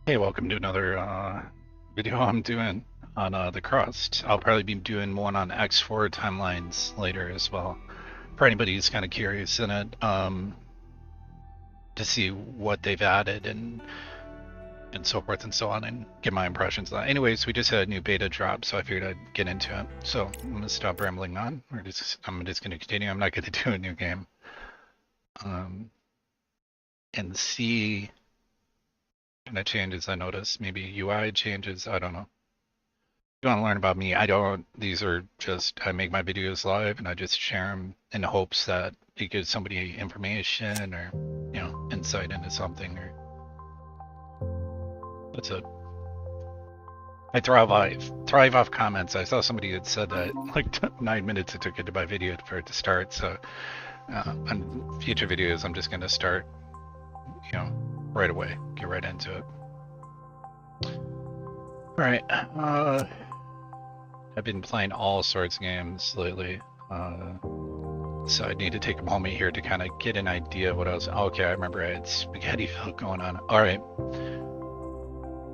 Hey, welcome to another video I'm doing on the Crust. I'll probably be doing one on X4 timelines later as well, for anybody who's kind of curious in it, to see what they've added and so forth and so on, and get my impressions on it. Anyways, we just had a new beta drop, so I figured I'd get into it. So I'm gonna stop rambling on. I'm just gonna continue. I'm not gonna do a new game, and see kind of changes I noticed. Maybe UI changes. I don't know. You want to learn about me, I don't. These are just, I make my videos live and I just share them in the hopes that it gives somebody information or, insight into something. Or that's it. I thrive off comments. I saw somebody had said that like 9 minutes it took into my video for it to start. So on future videos, I'm just going to start, right away, get right into it. All right. I've been playing all sorts of games lately, so I need to take a moment here to kind of get an idea of what I was. Okay, I remember I had Spaghettiville going on. All right,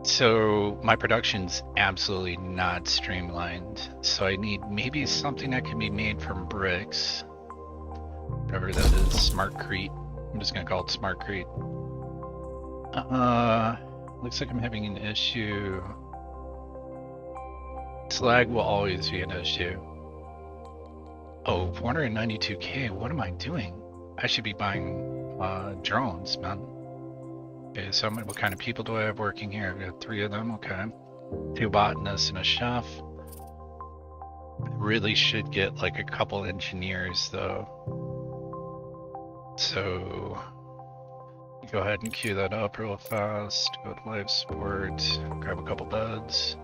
so my production's absolutely not streamlined, so I need maybe something that can be made from bricks, whatever that is. Smartcrete. I'm just gonna call it Smartcrete. Looks like I'm having an issue. Slag will always be an issue. Oh, 492K, what am I doing? I should be buying drones, man. Okay, so what kind of people do I have working here? I've got 3 of them, okay. 2 botanists and a chef. I really should get like a couple engineers though. So go ahead and queue that up real fast. Go to live sport, grab a couple beds.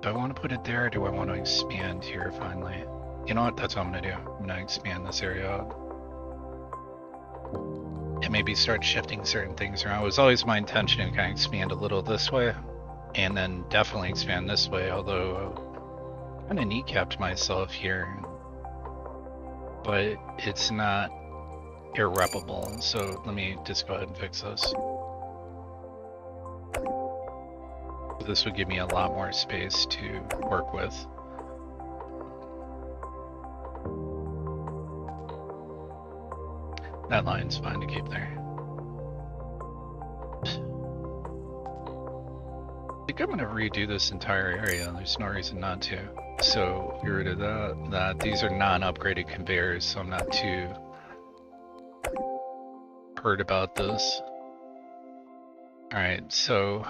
Do I want to put it there, or do I want to expand here finally? You know what, that's what I'm gonna do. I'm gonna expand this area out. And maybe start shifting certain things around. It was always my intention to kind of expand a little this way, and then definitely expand this way, although I kind of kneecapped myself here. But it's not irreparable, so let me just go ahead and fix this. This would give me a lot more space to work with. That line's fine to keep there. I think I'm gonna redo this entire area. There's no reason not to. So get rid of that. These are non-upgraded conveyors, so I'm not too hurt about this. Alright, so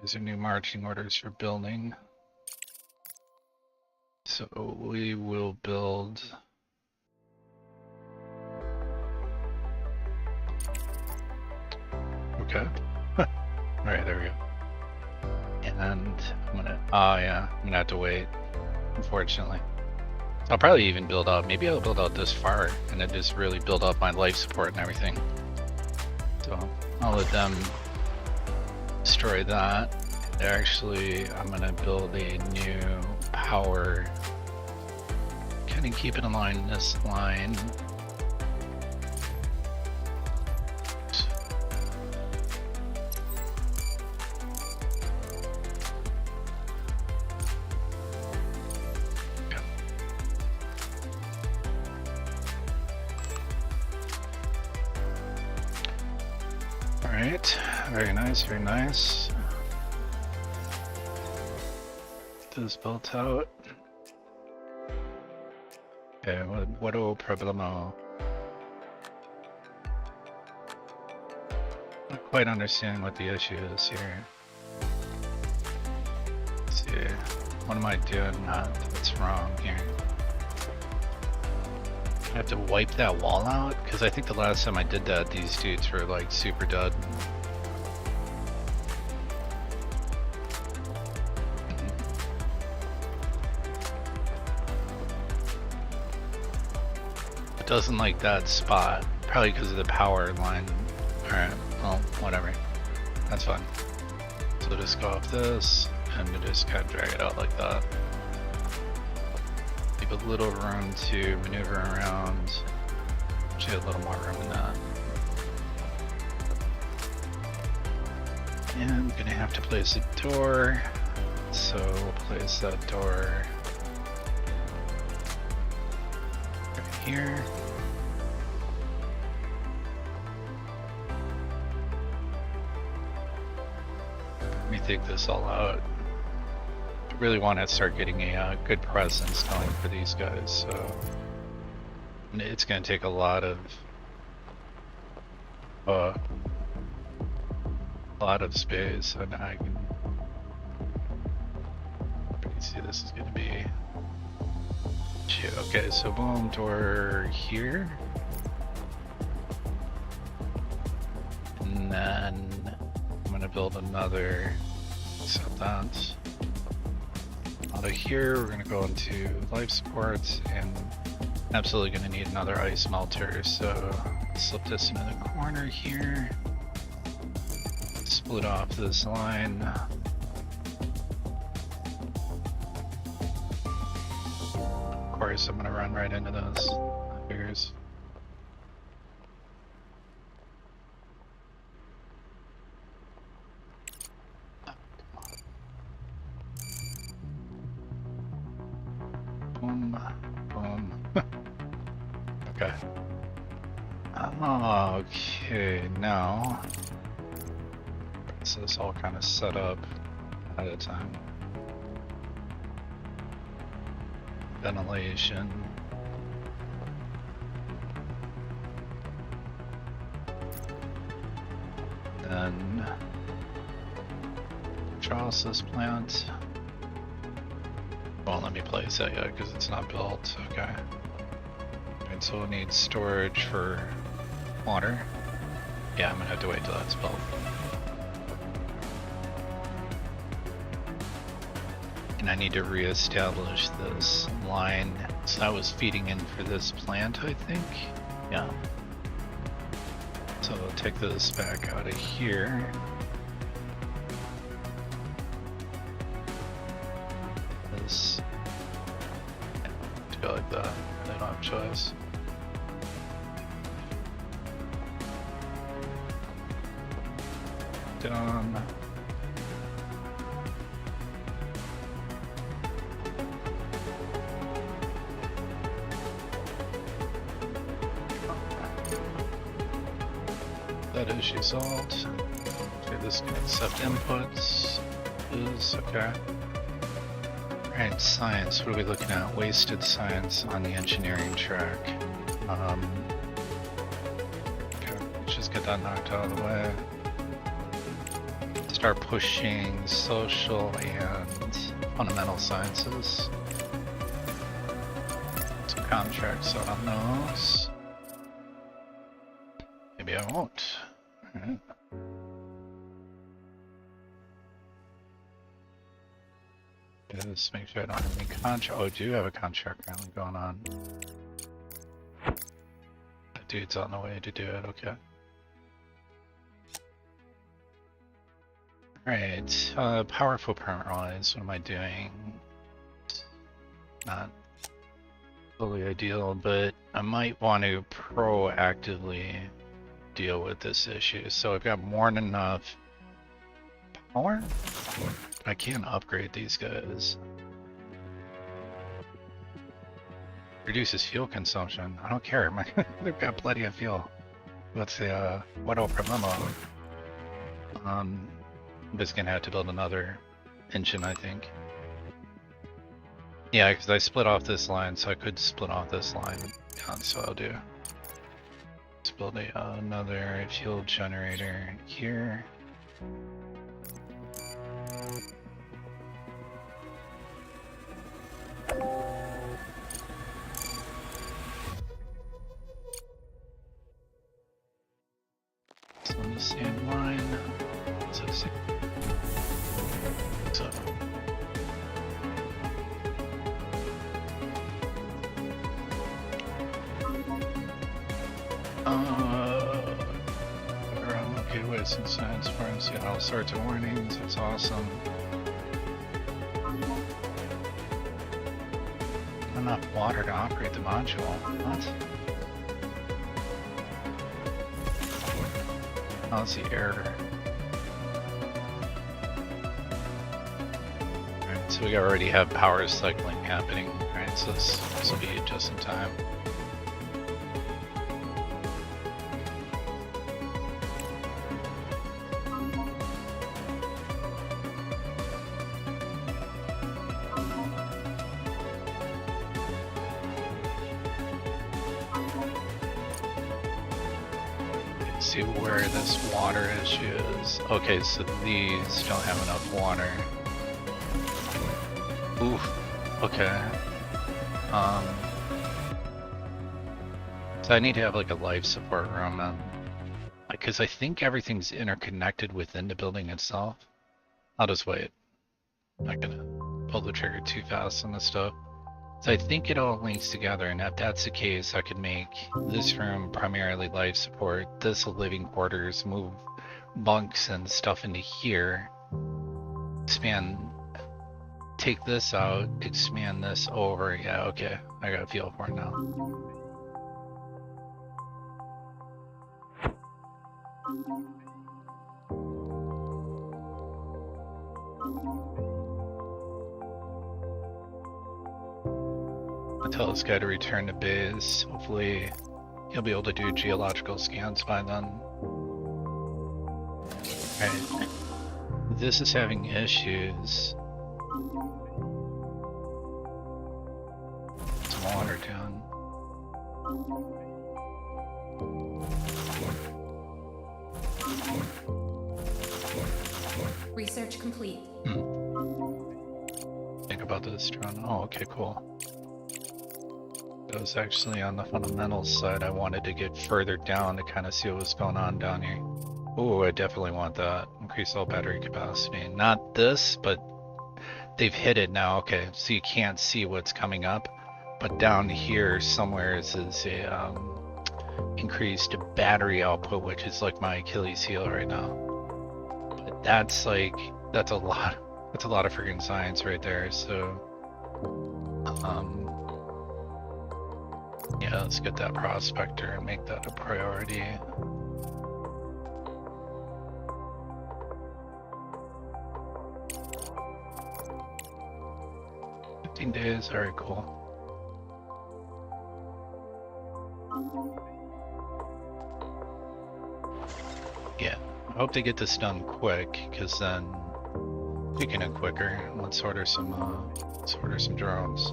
these are new marching orders for building. So we will build. Okay. Alright, there we go. And I'm gonna have to wait, unfortunately. I'll probably even build out, maybe I'll build out this far and then just really build up my life support and everything. So I'll let them destroy that. Actually, I'm gonna build a new power. Kind of keep it in line this line. Alright, very nice, very nice. Get this built out. Okay, what problemo? Not quite understanding what the issue is here. Let's see, what am I doing that's wrong here? I have to wipe that wall out? Because I think the last time I did that, these dudes were like super dead. It doesn't like that spot. Probably because of the power line. Alright, well, whatever. That's fine. So just go off this, and just kind of drag it out like that. Leave a little room to maneuver around. actually a little more room in that. And I'm gonna have to place a door. So we'll place that door right here. Let me think this all out. I really want to start getting a good presence going for these guys, so it's going to take a lot of space, and I can see this is going to be okay. So boom, door here, and then I'm going to build another. Set that. Out of here, we're going to go into life support, and absolutely going to need another ice melter. So slip this into the corner here. Split off this line. Of course, I'm going to run right into those figures. Boom, boom. Okay. Okay, now so this all kind of set up ahead of time. Ventilation. Then electrolysis plant. Won't let me place that yet because it's not built. Okay. And so we'll need storage for water. Yeah, I'm gonna have to wait till that's built. And I need to re-establish this line. So that was feeding in for this plant, I think. Yeah. So I'll take this back out of here. This. To go like that. I don't have a choice. Done. That issue solved. Okay, this can accept inputs. Is okay. Alright, science. What are we looking at? Wasted science on the engineering track. Okay, let's just get that knocked out of the way. Start pushing social and fundamental sciences. Some contracts out on those. Maybe I won't. Alright. Just make sure I don't have any contract. Oh, I do have a contract currently going on. That dude's on the way to do it, okay. Alright, powerful permanent. What am I doing? Not totally ideal, but I might want to proactively deal with this issue. So I've got more than enough power. I can't upgrade these guys. Reduces fuel consumption. I don't care. They've got plenty of fuel. Let's say, what a problema. I'm just gonna have to build another engine, I think. Yeah, because I split off this line, so I could split off this line. Yeah, that's what I'll do. Let's build another fuel generator here. So on the sand line, so I'm okay with some science farms, yeah, all sorts of warnings, it's awesome. Enough water to operate the module, what? Oh, it's the error. Alright, so we already have power cycling happening. Alright, so this will be just in time. See where this water issue is. Okay, so these don't have enough water. Oof. Okay. So I need to have like a life support room, because I think everything's interconnected within the building itself. I'll just wait. I'm not gonna pull the trigger too fast on this stuff. So I think it all links together, and if that's the case, I could make this room primarily life support, this a living quarters, move bunks and stuff into here, expand, take this out, expand this over. Yeah, okay, I got a feel for it now. Tell this guy to return to base. Hopefully he'll be able to do geological scans by then. Alright. This is having issues. Some water down. Research complete. Think about this drone. Oh, okay, cool. It was actually on the fundamentals side. I wanted to get further down to kind of see what was going on down here. Oh, I definitely want that. Increase all battery capacity. Not this, but they've hit it now. Okay, so you can't see what's coming up, but down here somewhere is a increased battery output, which is like my Achilles heel right now. But that's like, that's a lot of freaking science right there. So yeah, let's get that prospector and make that a priority. Days, alright, cool. Yeah, I hope they get this done quick, because then we can do quicker. Let's order some drones.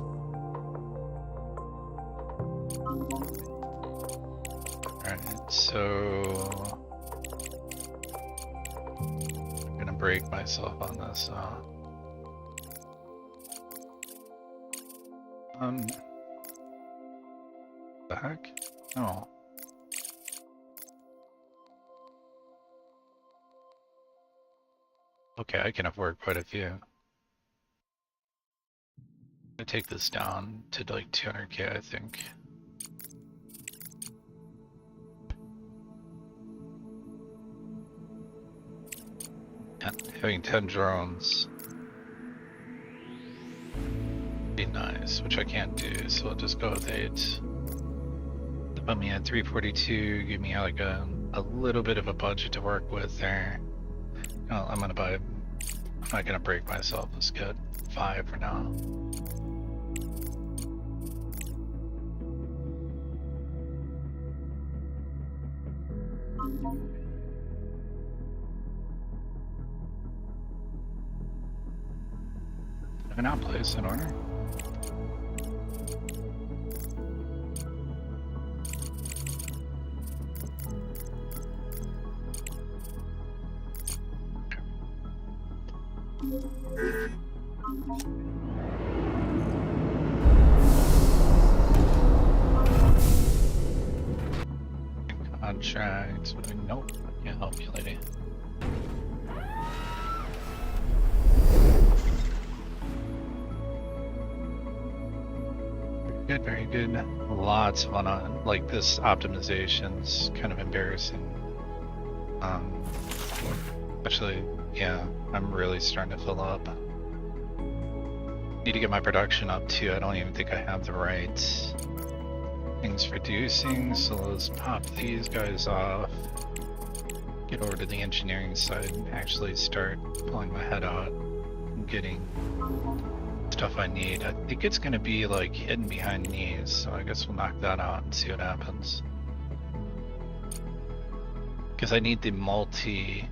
Alright, so I'm gonna break myself on this. The heck? Oh. Okay, I can afford quite a few. I'm gonna take this down to like 200k, I think. Having 10 drones be nice, which I can't do, so I'll just go with 8. Put me at 342, give me like a little bit of a budget to work with there. Oh, I'm not gonna break myself. Let's get 5 for now. Have an outplace in order. Contract. Nope, I can't help you, lady. Good, very good. Lots of fun. Like this optimization's kind of embarrassing. Actually, yeah, I'm really starting to fill up. Need to get my production up too. I don't even think I have the right things reducing, so let's pop these guys off. get over to the engineering side and actually start pulling my head out and getting stuff I need. I think it's gonna be like hidden behind these, so I guess we'll knock that out and see what happens. Because I need the multi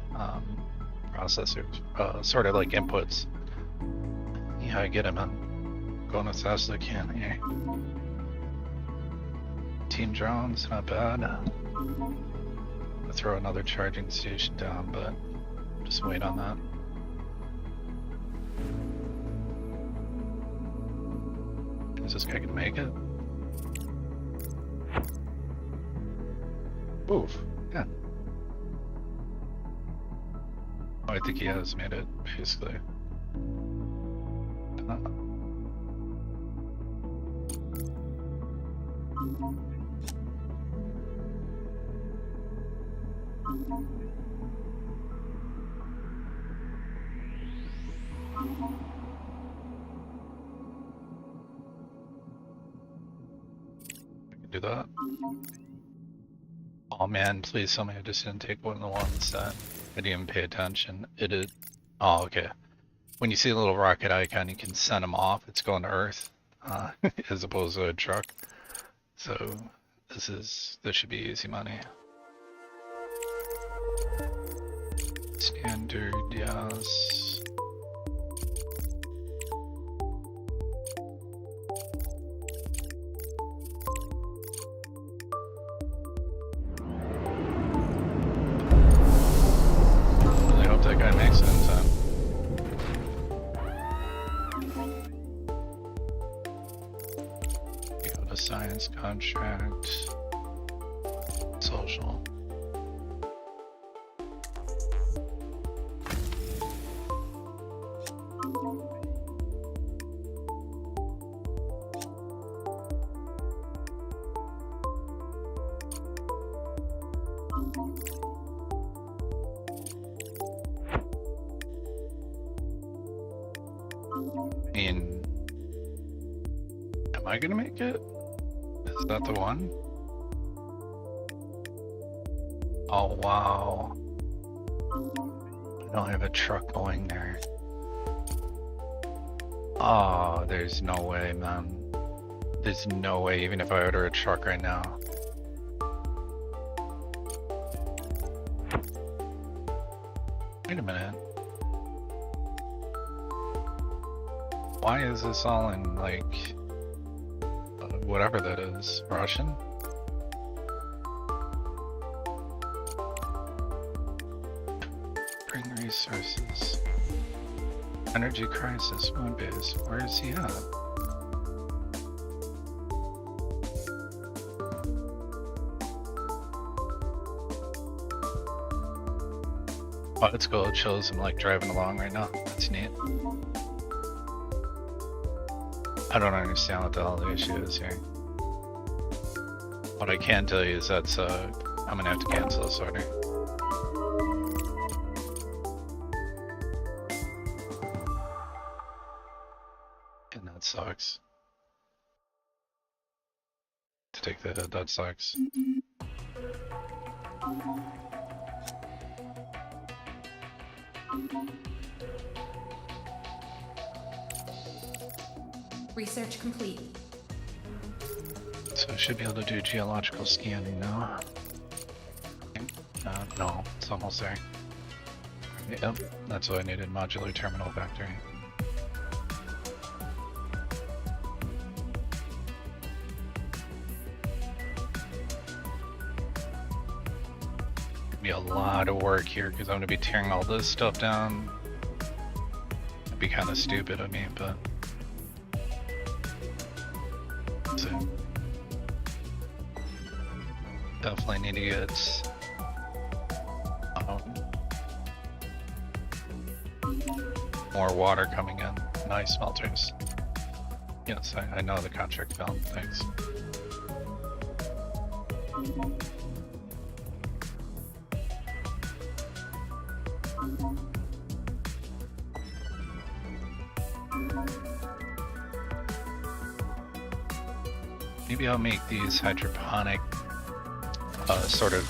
processors, sort of like inputs. Yeah, I get them. I'm going as fast as I can here. Team drones, not bad. I'll throw another charging station down, but just wait on that. Is this guy gonna make it? Oof, yeah. Oh, I think he has made it, basically. Do that. Oh man, please tell me I just didn't take one of the ones that I didn't even pay attention. It is. Oh, okay. When you see a little rocket icon, you can send them off. It's going to Earth, as opposed to a truck. So this should be easy money. Standard, yes. That guy makes it in time. You go to science contract, social. I mean, am I gonna make it? Is that the one? Oh wow. I don't have a truck going there. Oh, there's no way, man. There's no way, even if I order a truck right now. Wait a minute. Why is this all in, like, whatever that is, Russian? Bring resources. Energy crisis, moon base. Where is he at? Oh, let's go. It shows him, like, driving along right now. That's neat. I don't understand what the hell the issue is here. What I can tell you is that's, I'm gonna have to cancel this order. And that sucks. To take the hit, that sucks. Research complete. So I should be able to do geological scanning now. No, it's almost there. Yep, that's what I needed, modular terminal factory. Be a lot of work here because I'm going to be tearing all this stuff down. It'd be kind of stupid of me, but so definitely need to get more water coming in. Nice smelters. Yes, I know the contract fell. Thanks. Maybe I'll make these hydroponic sort of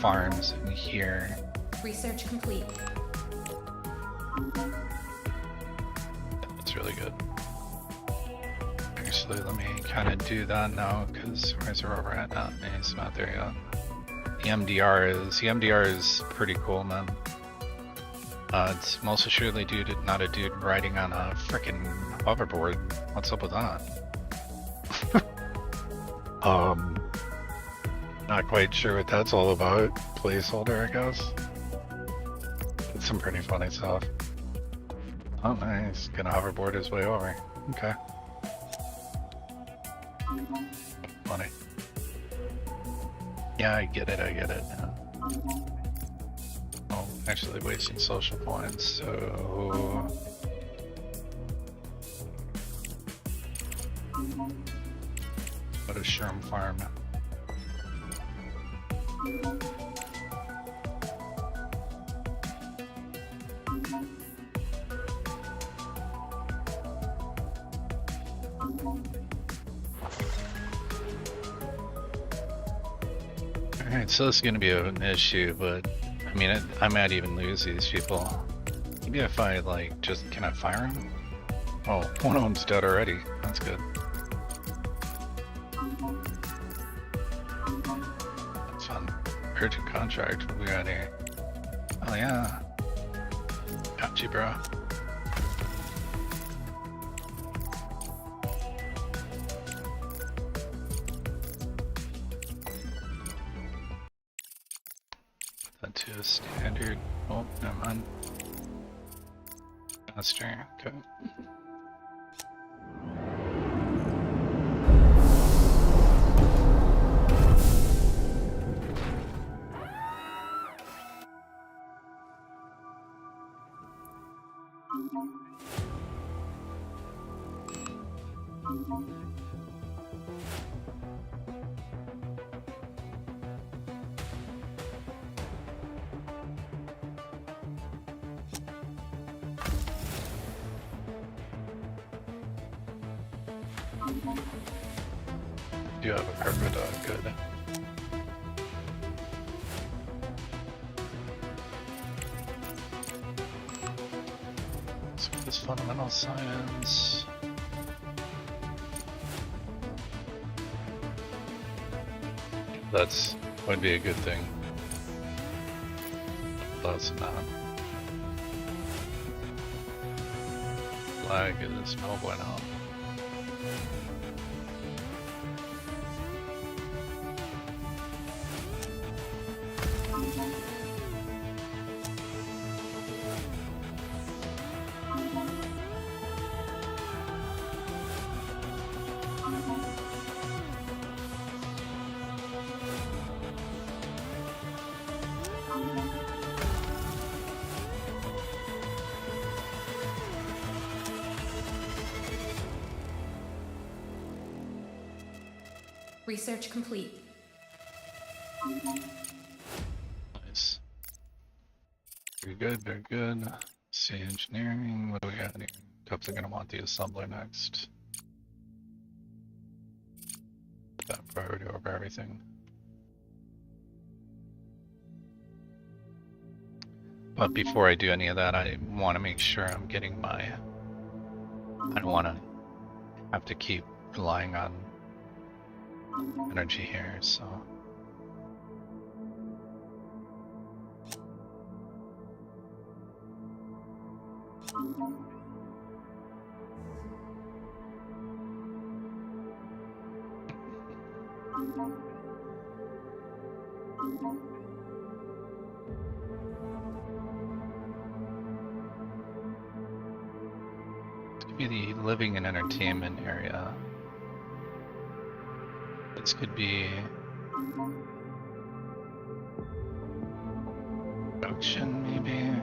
farms in here. Research complete. That's really good. Actually, let me kind of do that now, because where's our over at now? He's not there yet. The MDR is pretty cool, man. It's most assuredly not a dude riding on a frickin' hoverboard. What's up with that? Not quite sure what that's all about. Placeholder, I guess. It's some pretty funny stuff. Oh, nice. Gonna hoverboard his way over. Okay. Funny. Yeah, I get it. Yeah. Oh, actually wasting social points, so... Go to Sherm Farm. Alright, so this is gonna be an issue, but I mean, I might even lose these people. Maybe if I, like, just, can I fire them? Oh, one of them's dead already. That's good. That's fun. Urgent contract, what we got here? Oh yeah. Got you, bro. Put that to a standard. Oh, never mind. Master, okay. You have a purple dog, good. So this fundamental science. That's would be a good thing. That's not. Flag is no bueno. Research complete. Nice. Very good, very good. See engineering, what do we got here? Definitely gonna want the assembler next. Put that priority over everything. But before I do any of that, I want to make sure I'm getting my... I don't want to have to keep relying on energy here, so... This could be the living and entertainment area. This could be production, maybe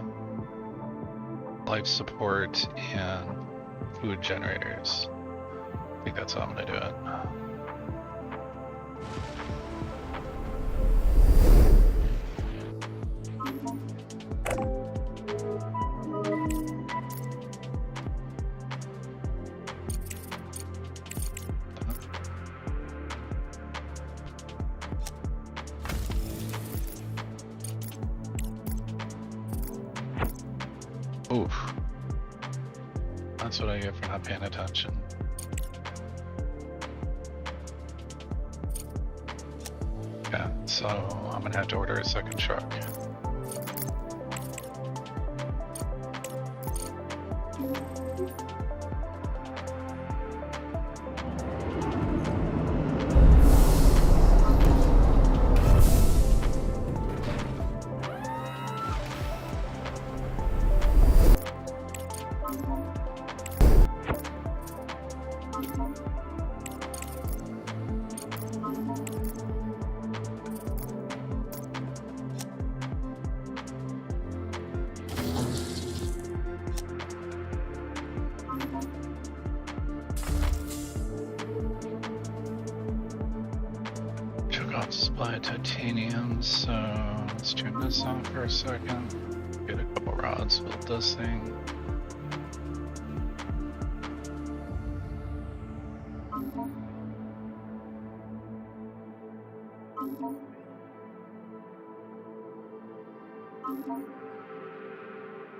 life support and food generators. I think that's how I'm gonna do it. Oof. That's what I get for not paying attention. Yeah, so I'm gonna have to order a second truck. Took off supply of titanium, so let's turn this on for a second. Get a couple rods, build this thing.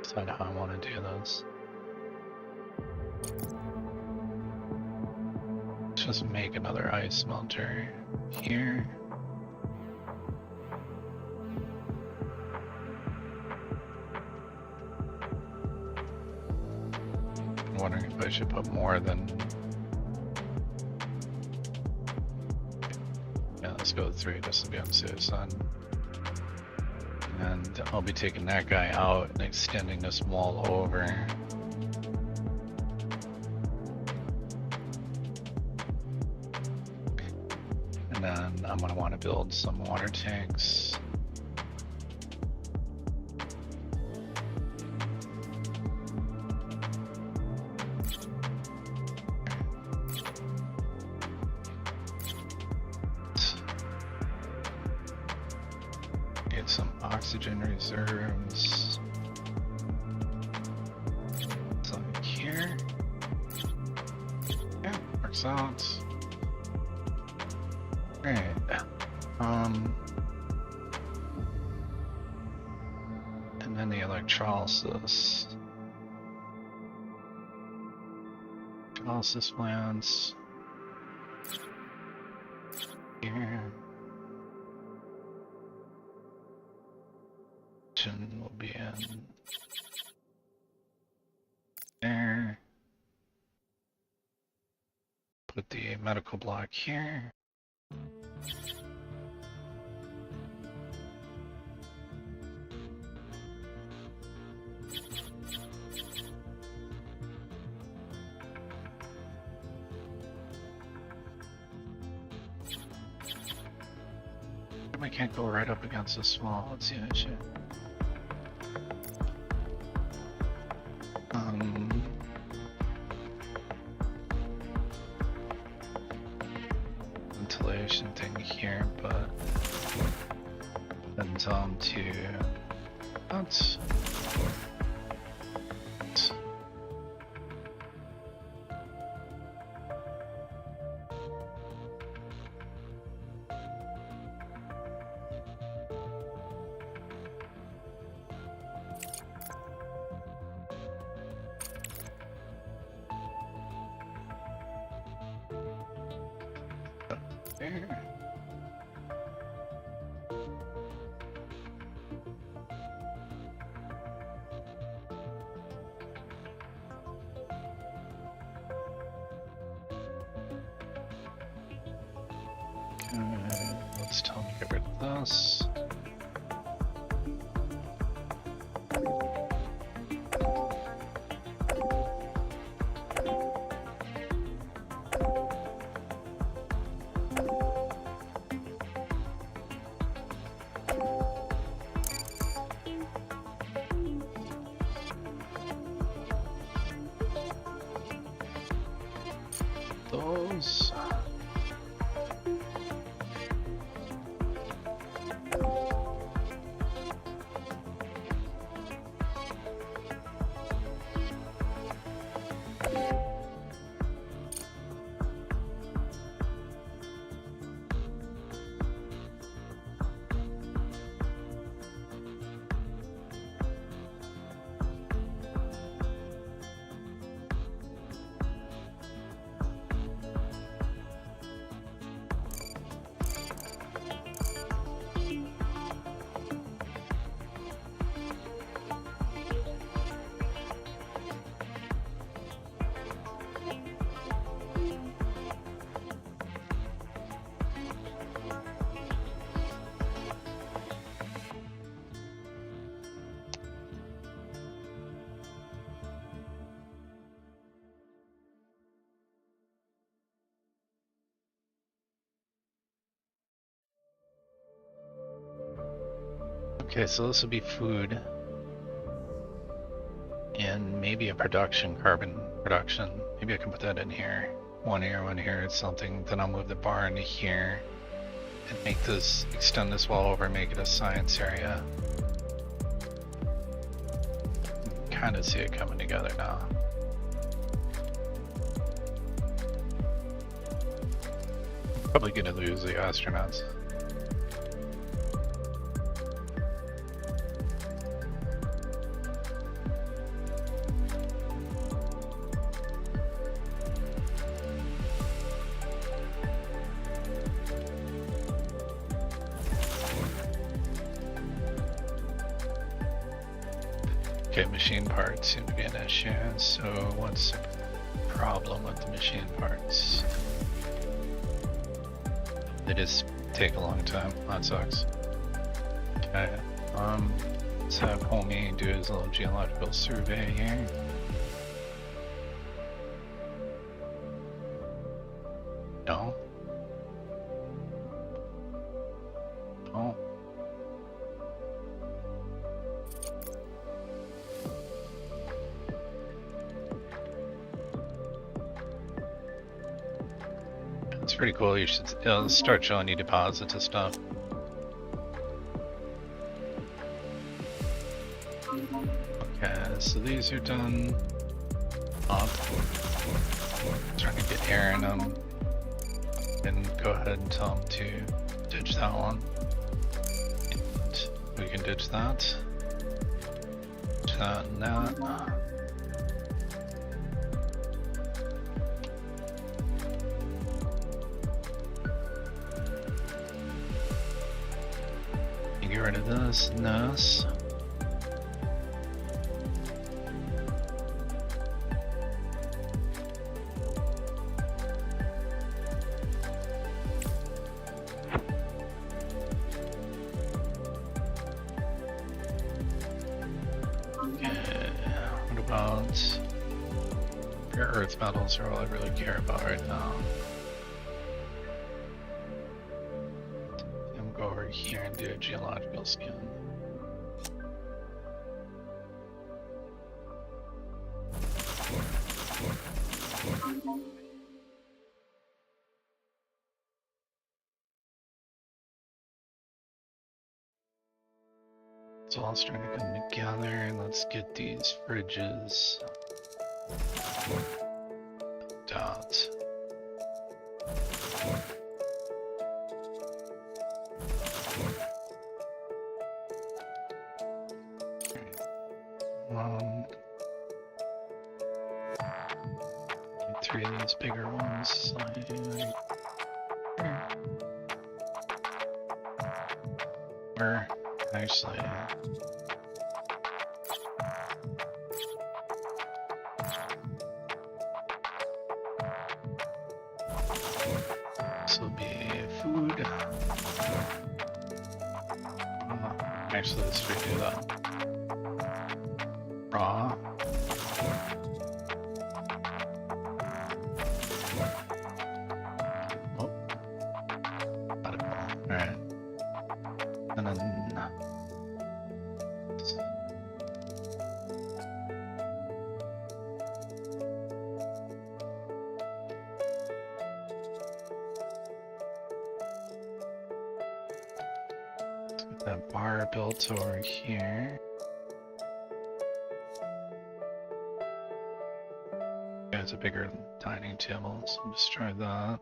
Decide how I want to do this. Let's just make another ice smelter here. I'm wondering if I should put more than... Yeah, let's go with 3 just to be on the safe side. And I'll be taking that guy out and extending this wall over. And then I'm going to want to build some water tanks. Get some oxygen reserves. So like here. Yeah, works out. Alright. And then the electrolysis. Electrolysis plants. Here. Will be in there. Put the medical block here. I can't go right up against this wall. Let's see that shit. Ventilation thing here, but then tell them to that's there. Let's tell them to get rid of this. Those. Okay, so this will be food. And maybe a production, carbon production. Maybe I can put that in here. One here, it's something. Then I'll move the bar into here. And make this, extend this wall over, make it a science area. Kind of see it coming together now. Probably gonna lose the astronauts. Okay, machine parts seem to be an issue, so what's the problem with the machine parts? They just take a long time, that sucks. Okay, let's have homie do his little geological survey here. No? No? It's pretty cool. You should start showing you deposits of stuff. Okay, so these are done up. Trying to get air in them. And go ahead and tell them to ditch that one. And we can ditch that. Ditch that and that. Get rid of this and this. Okay, what about rare earth metals are all I really care about right now. Go over here and do a geological scan. It's all starting to come together. Let's get these fridges. Dot. Three of these bigger ones. Or actually, this will be food. Actually, let's redo that. Raw. Alright. And then let's get that bar built over here. There's a bigger dining table, so let's try that.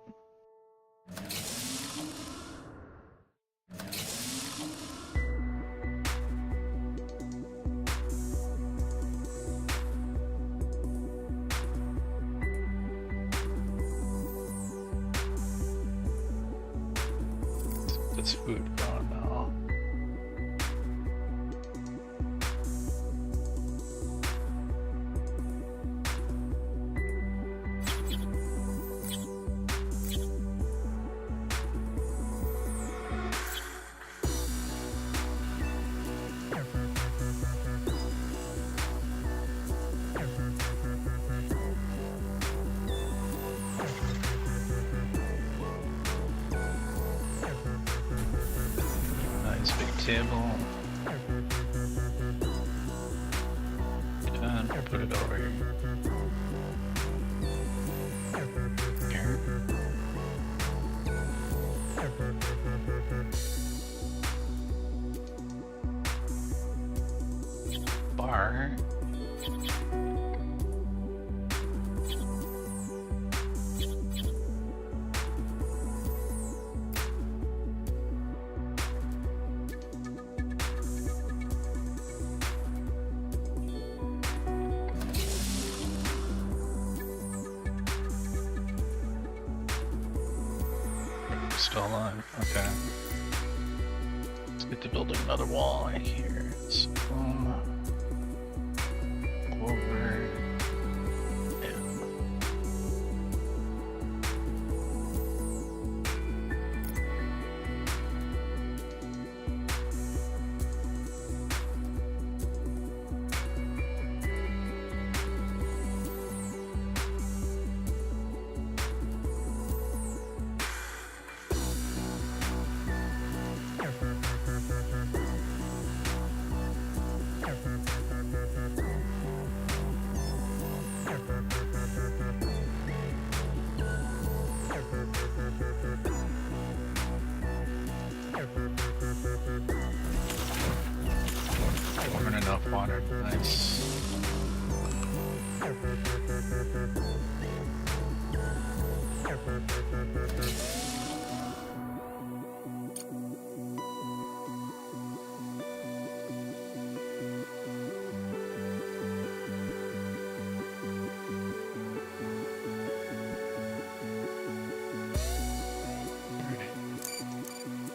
This food gone now. Nice big table. And put it over here. Here. Bar. Still alive. Okay. Let's get to building another wall right here. So, over. Pouring enough water. Nice.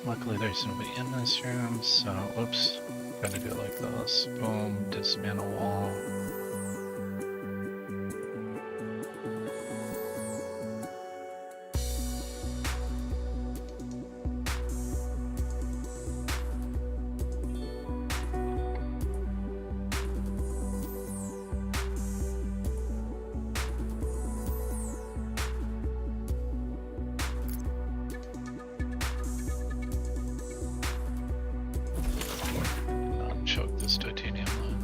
Luckily there's nobody in this room, so whoops. Gotta do it like this. Boom, dismantle wall. Choke this titanium line.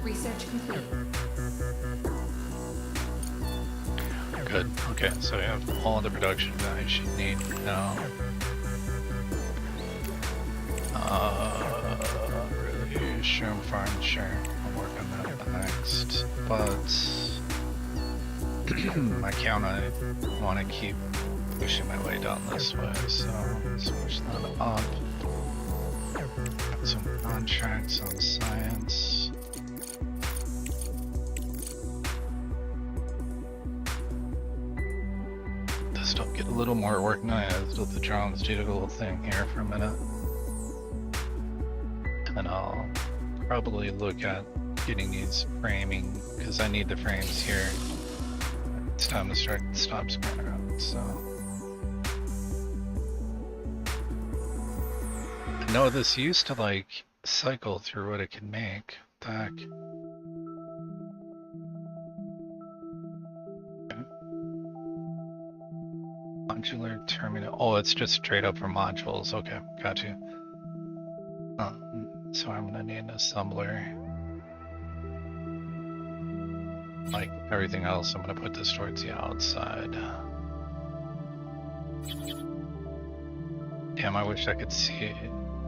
Research complete. Good. Okay, so we have all the production that I should need for now. Really, shroom farm, sure. I'll work on that next. But my count, I want to keep pushing my way down this way, so let's push that up. Got some contracts on science. Just get a little more organized with the drones, do a little thing here for a minute. And then I'll probably look at getting these framing, because I need the frames here. It's time to stop screwing around, so. No, this used to like cycle through what it can make. What the heck? Modular terminal. Oh, it's just straight up for modules. Okay, got you. So I'm gonna need an assembler. Like everything else, I'm gonna put this towards the outside. Damn, I wish I could see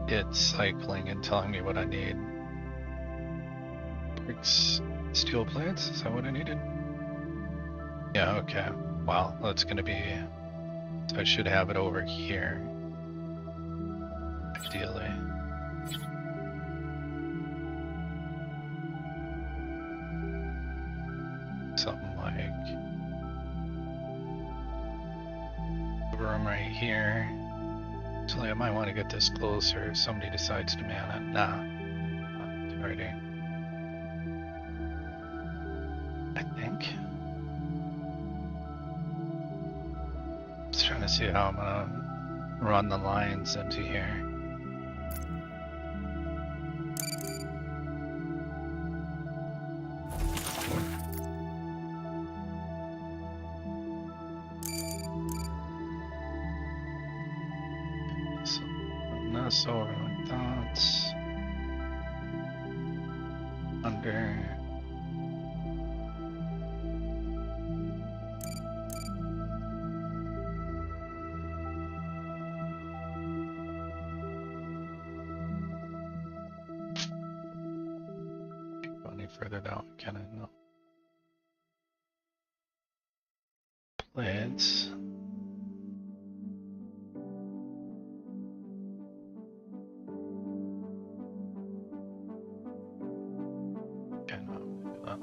it cycling and telling me what I need. Bricks, steel plates, is that what I needed? Yeah, okay. Wow, that's gonna be... So I should have it over here. Ideally. Something like... a room right here. Actually, I might want to get this closer if somebody decides to man it. Nah, not already. I think. Just trying to see how I'm gonna run the lines into here. So, this over like that. Under. Go any further down? Can I? No. Plates. Okay, no, do that.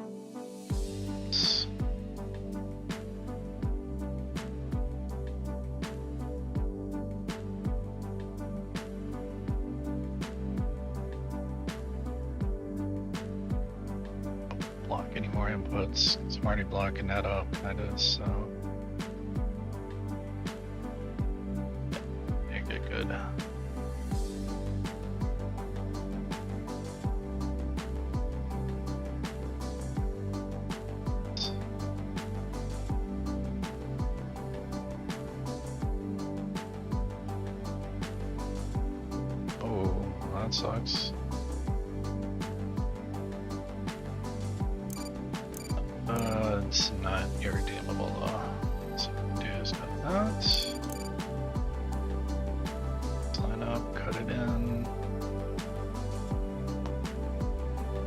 Block any more inputs. I'm already blocking that up, kind of, so. Make it good. Oh, that sucks. It's not irredeemable though. So what we do is cut that. Line up, cut it in.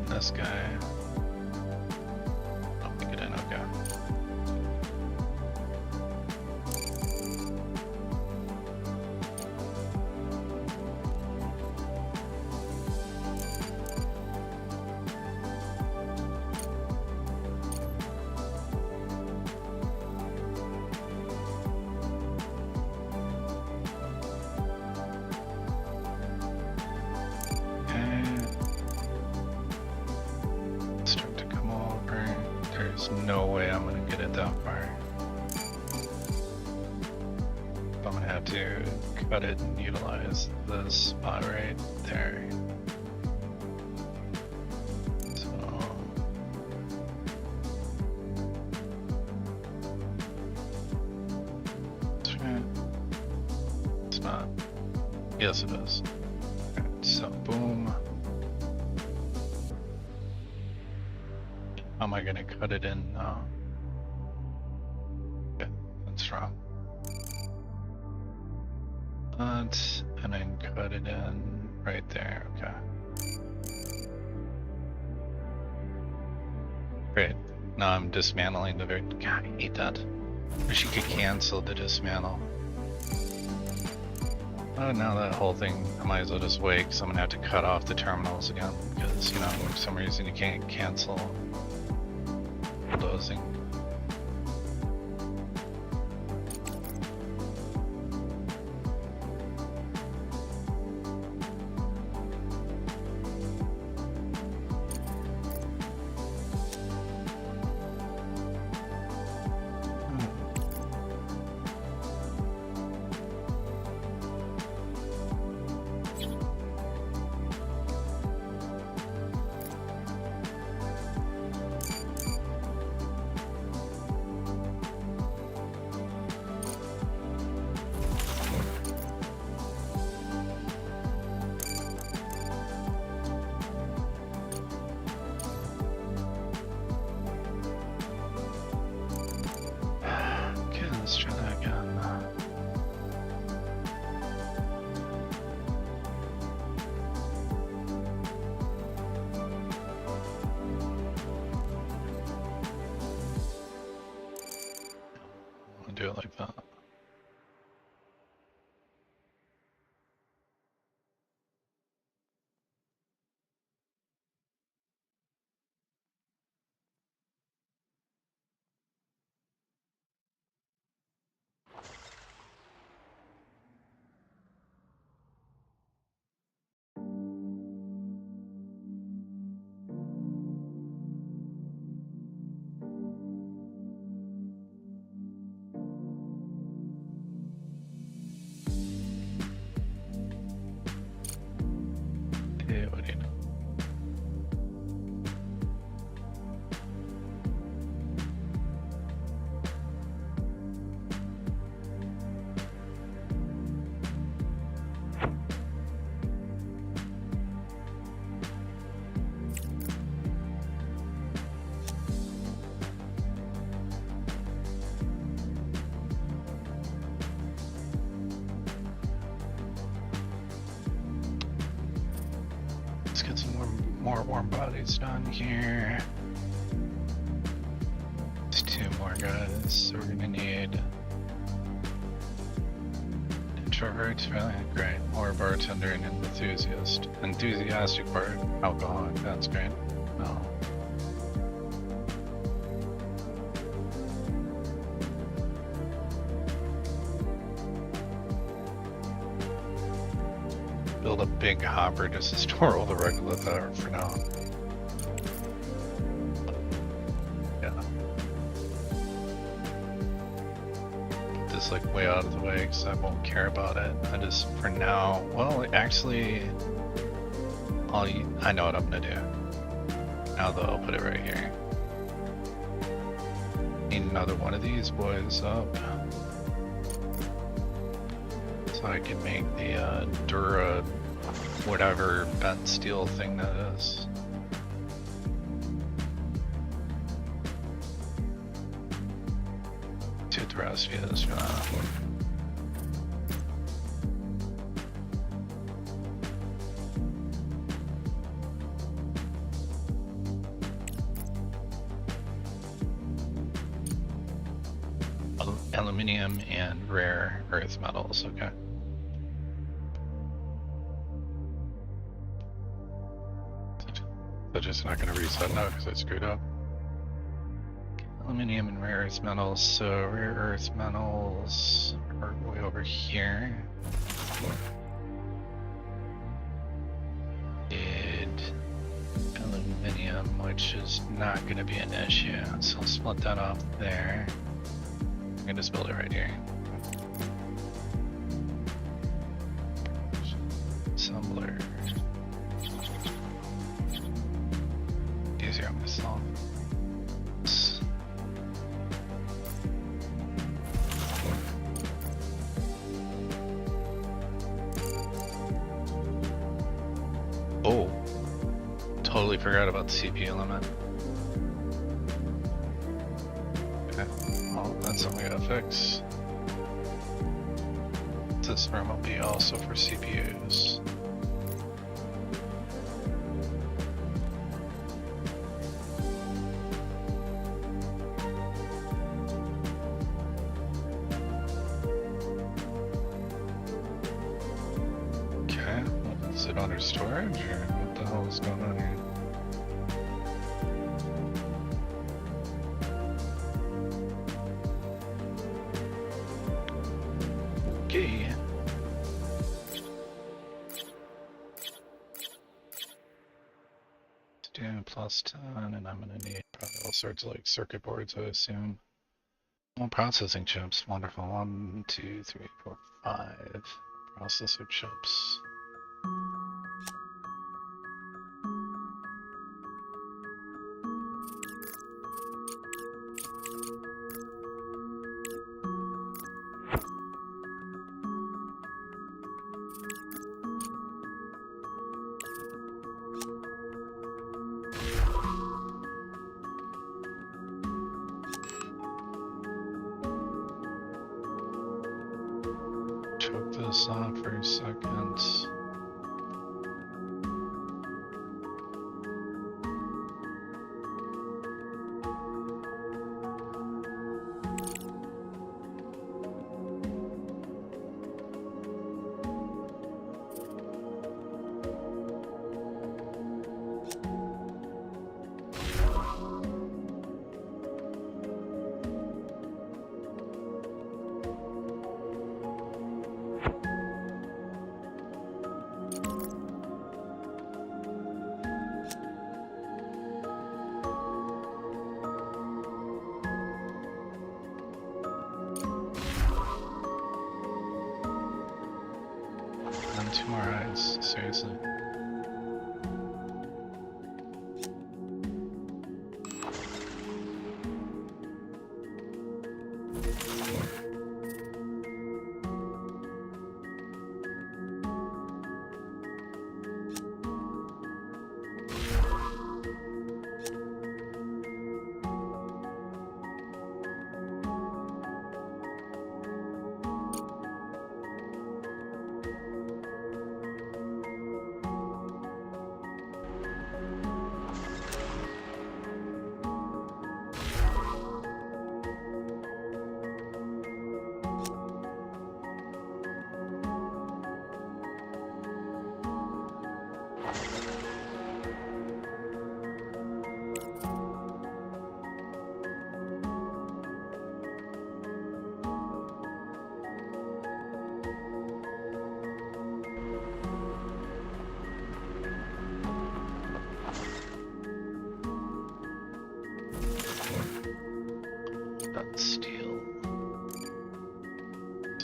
This guy. I'll make it in, okay. Start to come over. There's no way I'm gonna get it that far. I'm gonna have to cut it and utilize the spot right there. So it's not. Yes, it is. Right, so boom. How am I gonna cut it in now? Okay, that's wrong. And then cut it in right there, okay. Great. Now I'm dismantling the very, God, I hate that. Wish you could cancel the dismantle. Now that whole thing, I might as well just wait, because I'm gonna have to cut off the terminals again, because, you know, for some reason you can't cancel bulldozing. Okay, let's try that again. I'll do it like that. let's get some more warm bodies done here. There's 2 more guys, so we're gonna need introverts, really? Great. Or bartender and enthusiast. Enthusiastic bar alcoholic, that's great. Oh. Build a big hopper just to store all the regular power for now. Yeah. Put this like way out of the way because I won't care about it. I just, for now, well, actually, I know what I'm gonna do. Now though, I'll put it right here. Need another one of these boys up. So I can make the Dura whatever bent steel thing that is. Two thrusts, yes. Aluminium and rare earth metals, okay. So just not going to reset now because I screwed up. Aluminium and rare earth metals. So rare earth metals are way over here. Did aluminium, which is not going to be an issue. So I'll split that up there. I'm going to just build it right here. Assembler. Easier, I'm going to solve. Oh, totally forgot about the CPU limit. Okay, well, that's something we gotta fix. This room will be also for CPUs. Is it under storage, or what the hell is going on here? Okay. Let's do +10, and I'm gonna need probably all sorts of like circuit boards, I assume. Well, processing chips, wonderful. 1, 2, 3, 4, 5 processor chips. Choke this off for a second. And 2 more eyes, seriously.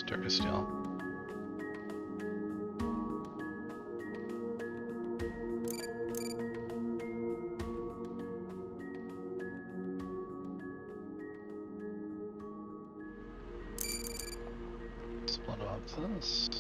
Turkish steel. Split off this.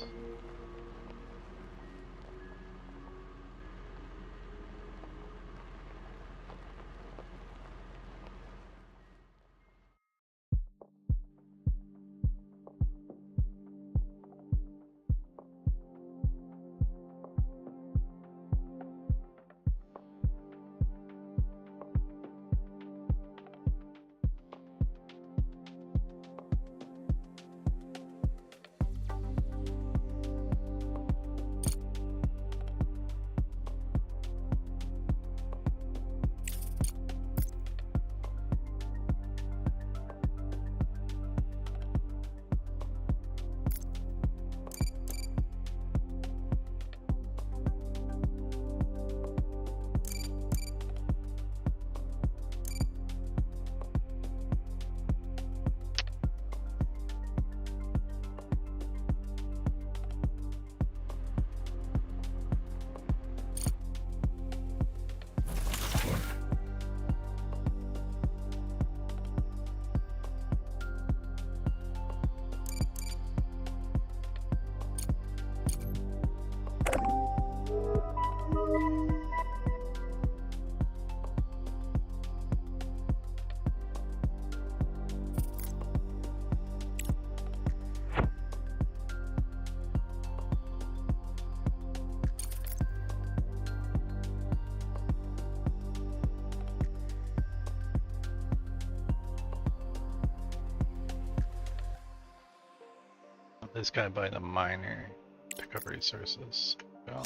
This guy by the miner, pick up resources. Go.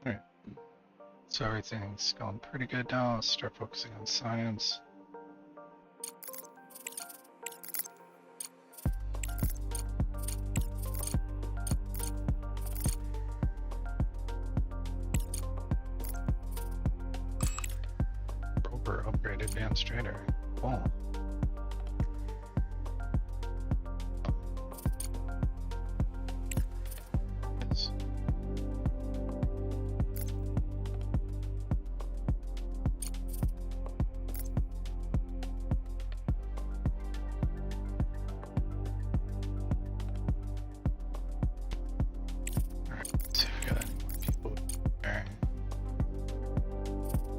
Alright. So everything's going pretty good now. Let's start focusing on science. Rover upgrade advanced trader. Cool.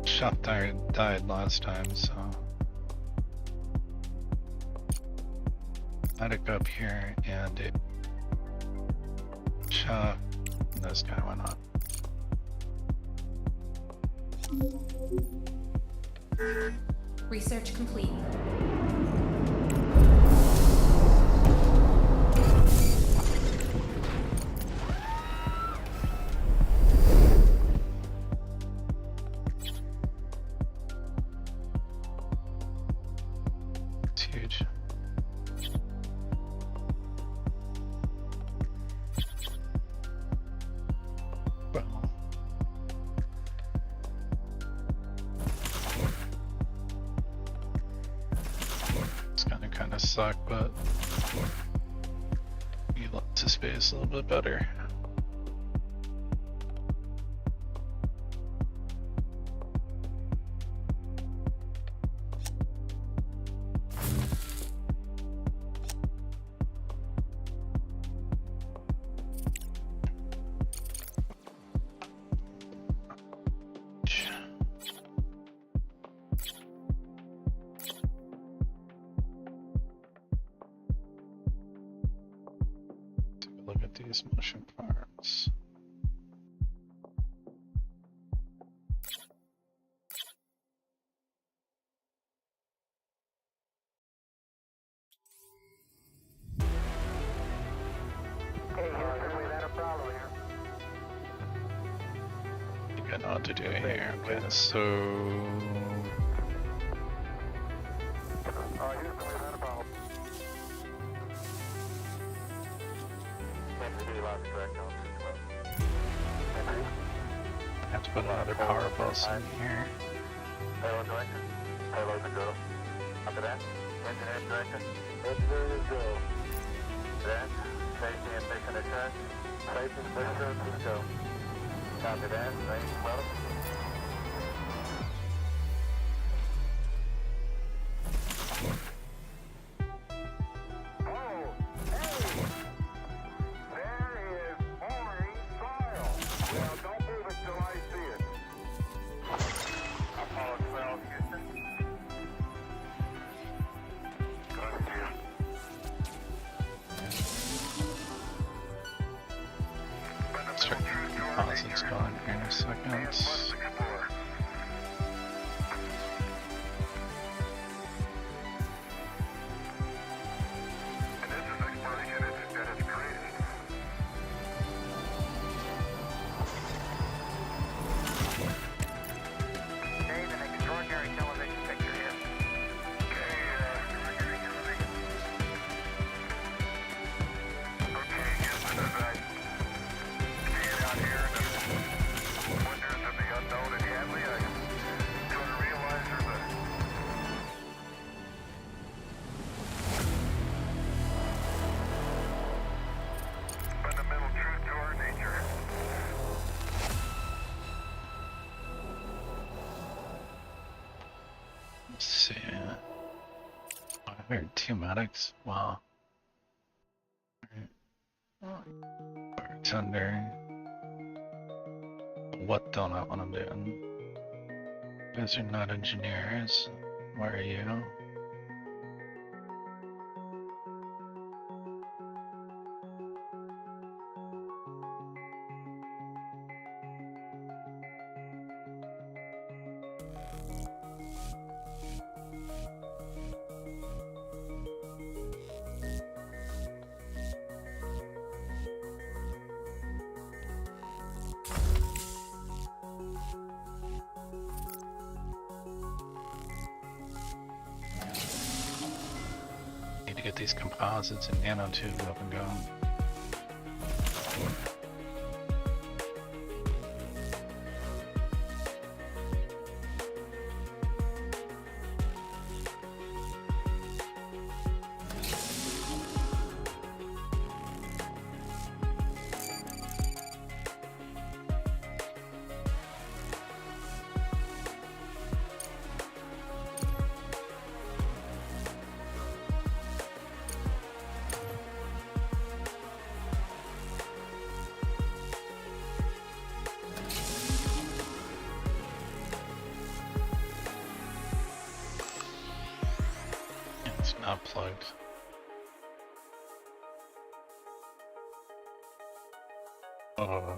Shop died last time, so medic up here and a shop, and this guy went up. Research complete. It's huge. Well, it's gonna kind of suck, but you like to space a little bit better. Look at these motion farms. I think I know what to do here. Okay, so I have to put another power bus in here. Payload director. Payload control. After that, Engineering direction. Engineering go. Then, safety and mission assurance. Safety and mission assurance, let's go. Copy that, range 12. Start composites going here in a second. Let's see. Oh, I heard two medics. Wow. Bartender. What don't I want to do? You guys are not engineers. Where are you? Need to get these composites and nanotubes up and going. It's not plugged. Oh.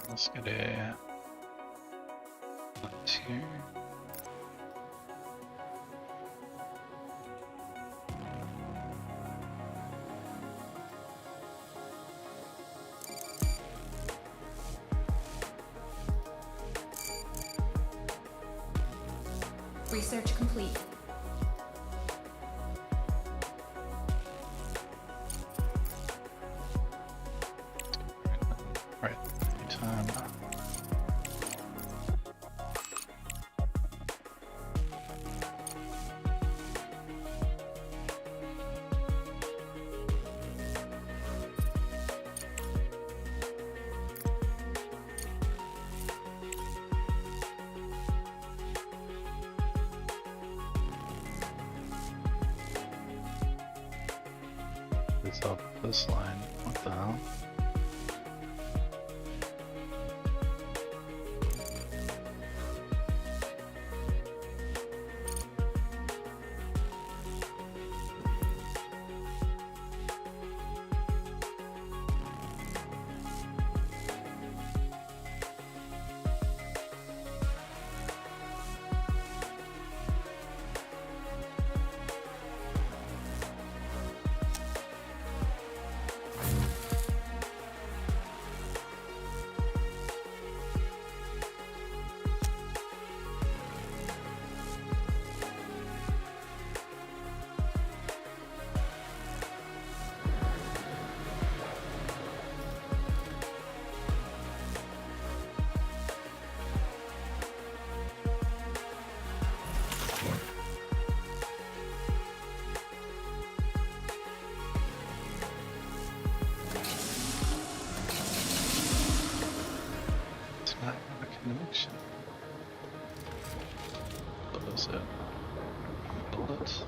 Let's get a left here. Research complete. Right, time. This up this line. What the hell? It's not have a connection. Close it. Build it.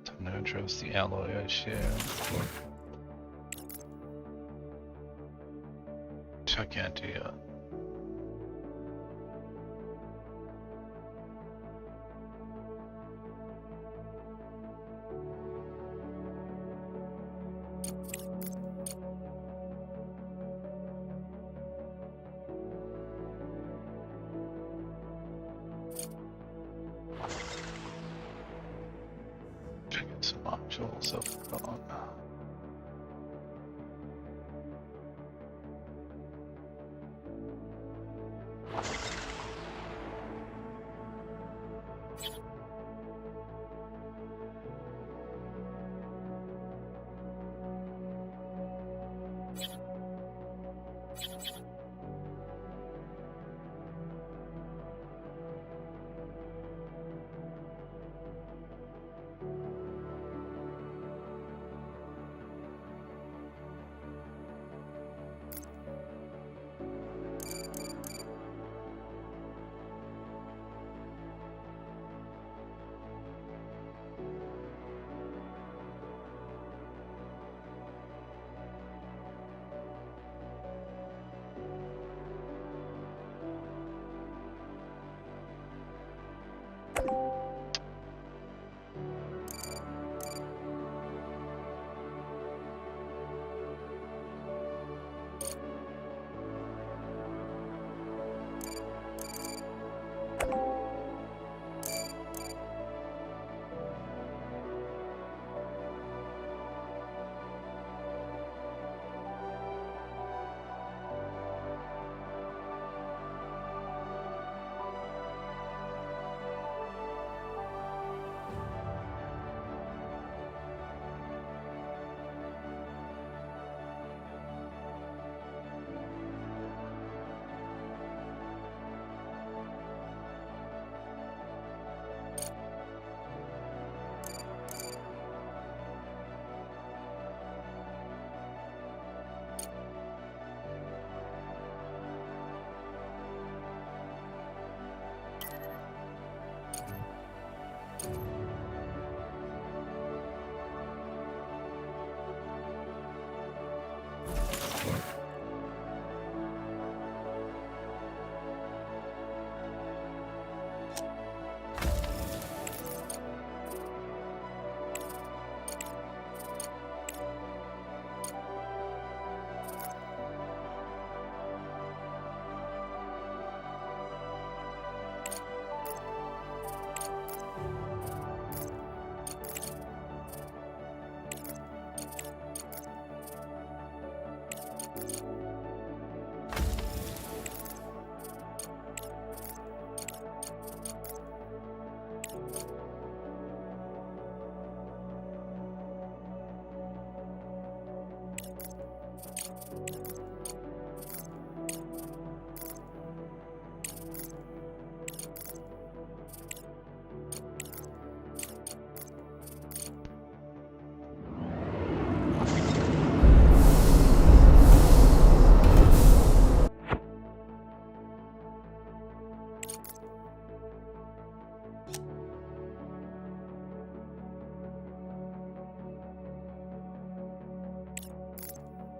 Time to address the alloy issue. Which I can't do yet. Try to get some modules up on.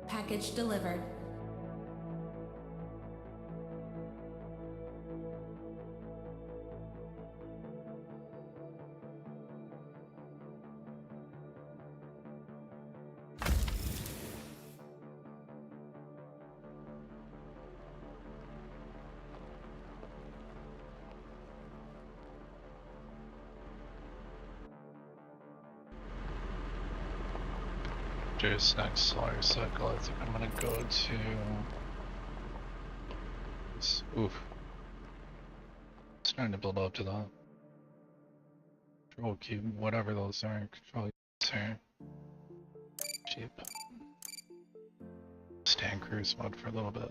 Package delivered. Just next solar cycle, I think I'm gonna go to this. Oof. Starting to build up to that. Control cube, whatever those are. Control cubes are cheap. Stay in cruise mode for a little bit.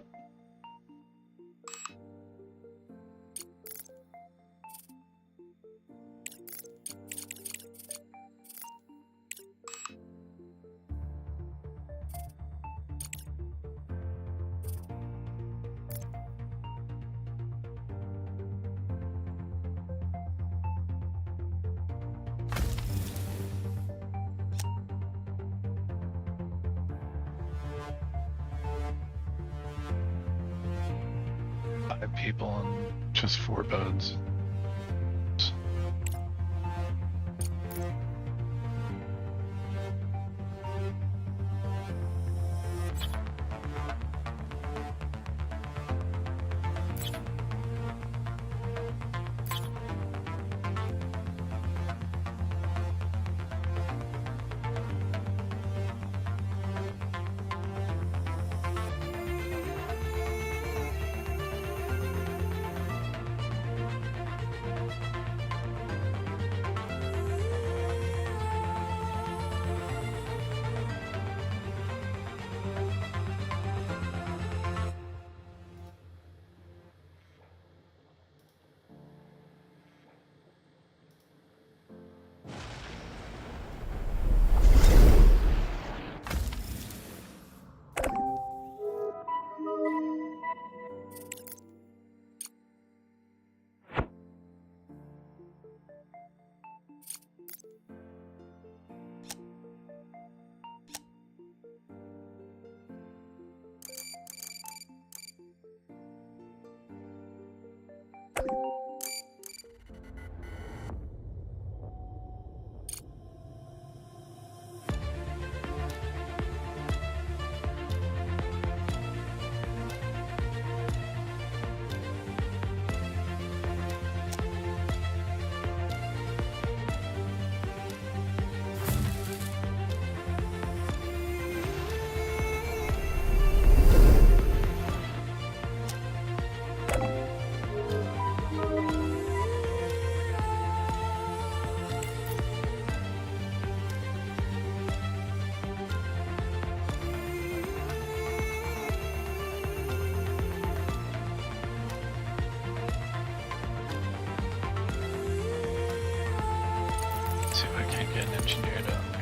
People and just 4 beds. See if I can't get an engineer down there.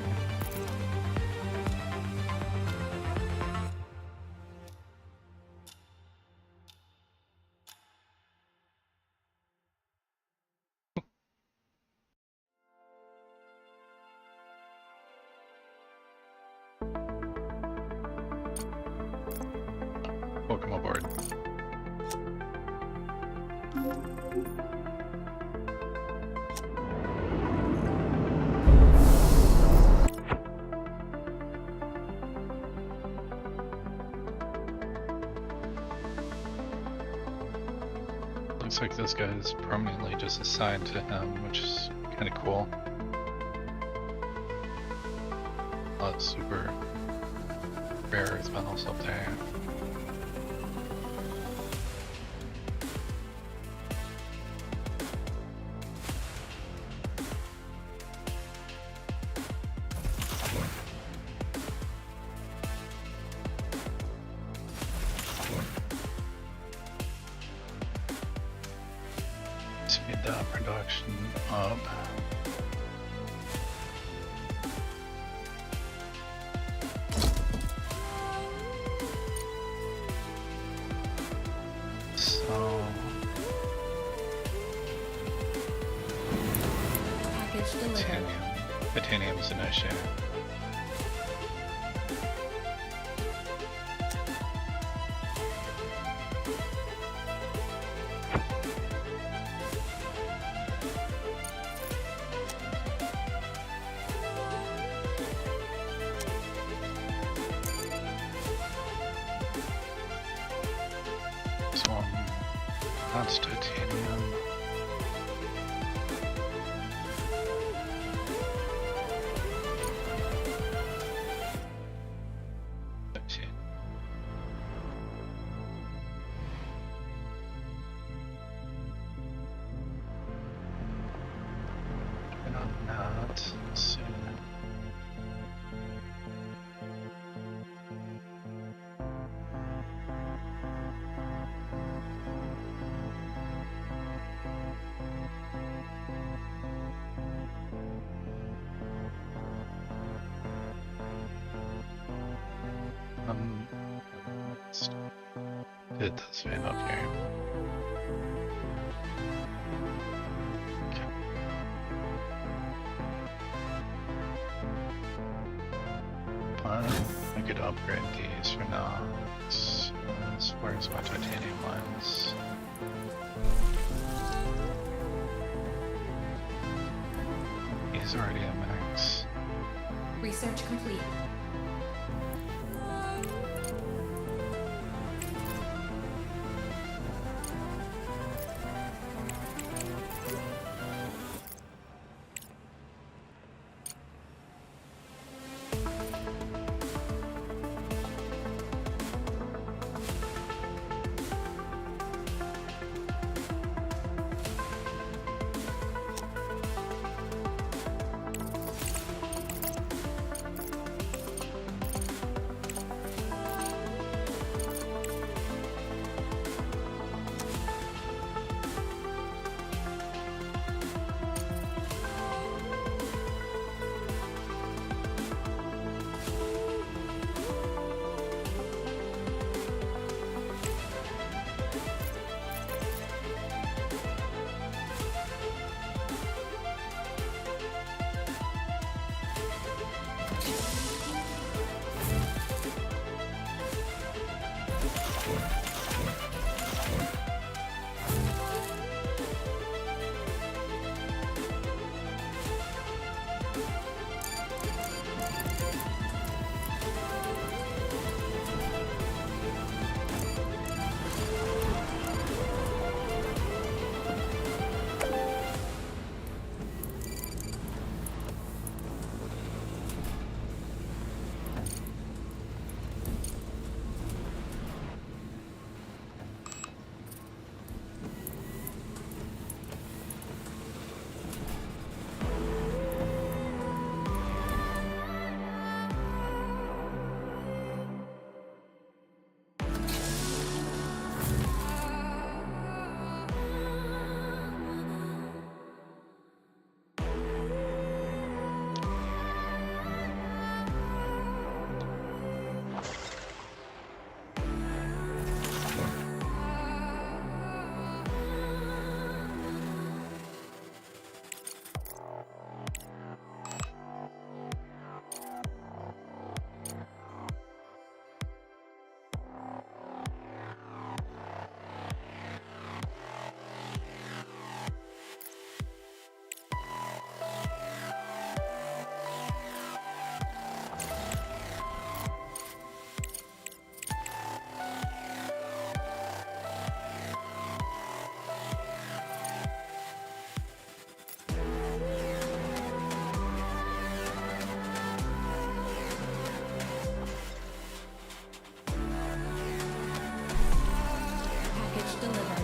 Welcome aboard. Looks like this guy is permanently just assigned to him, which is kind of cool. A lot of super rare earth metals up there. Speed that production up. So Package delivered. titanium's an issue. That's titanium. Let's do it this way up here. Okay. But I could upgrade these for now. This works with titanium ones. He's already a max. Research complete. Package delivered.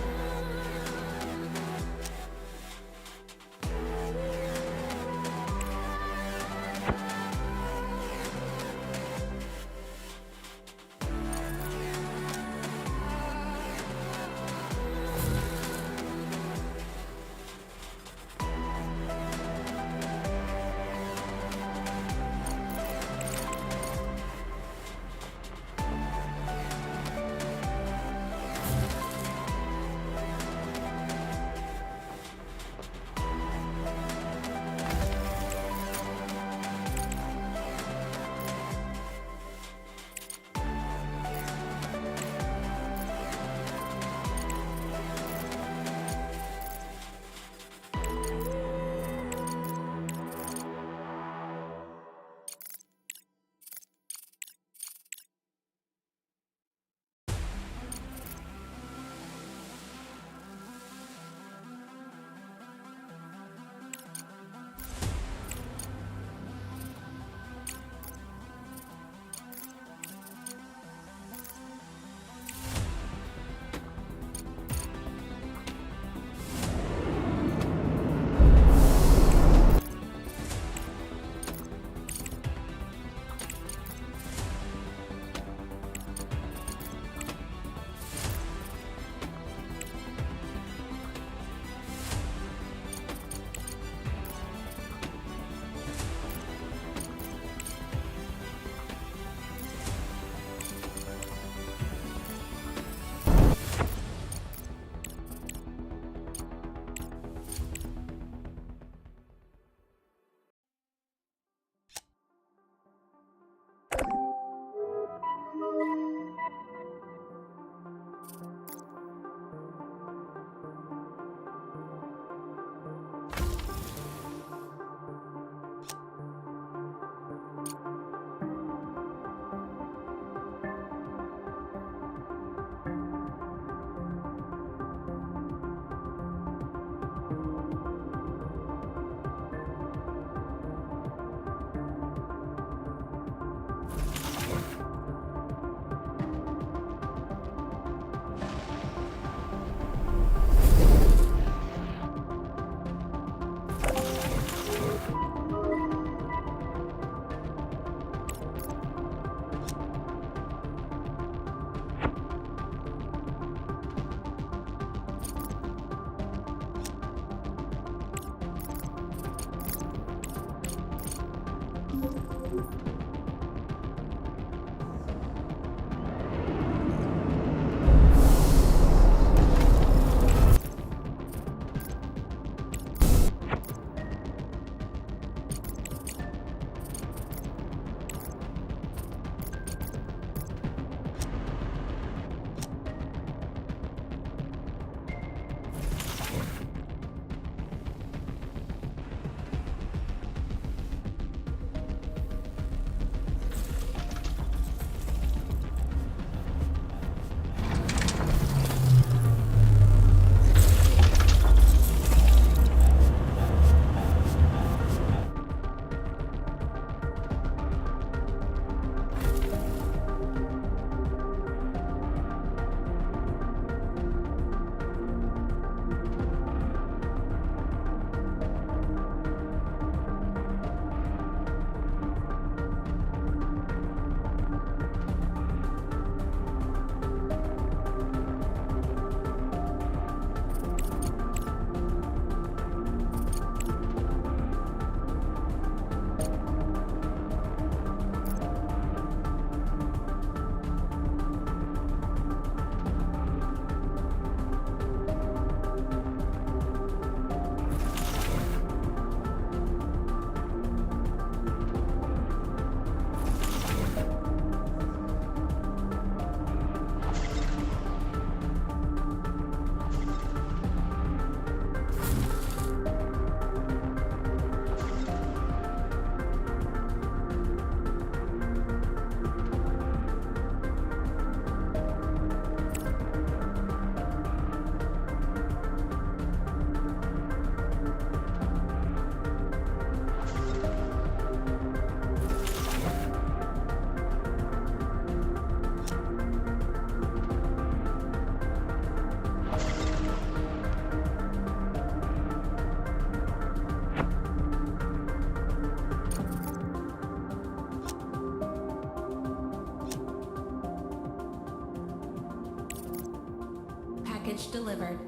Package delivered.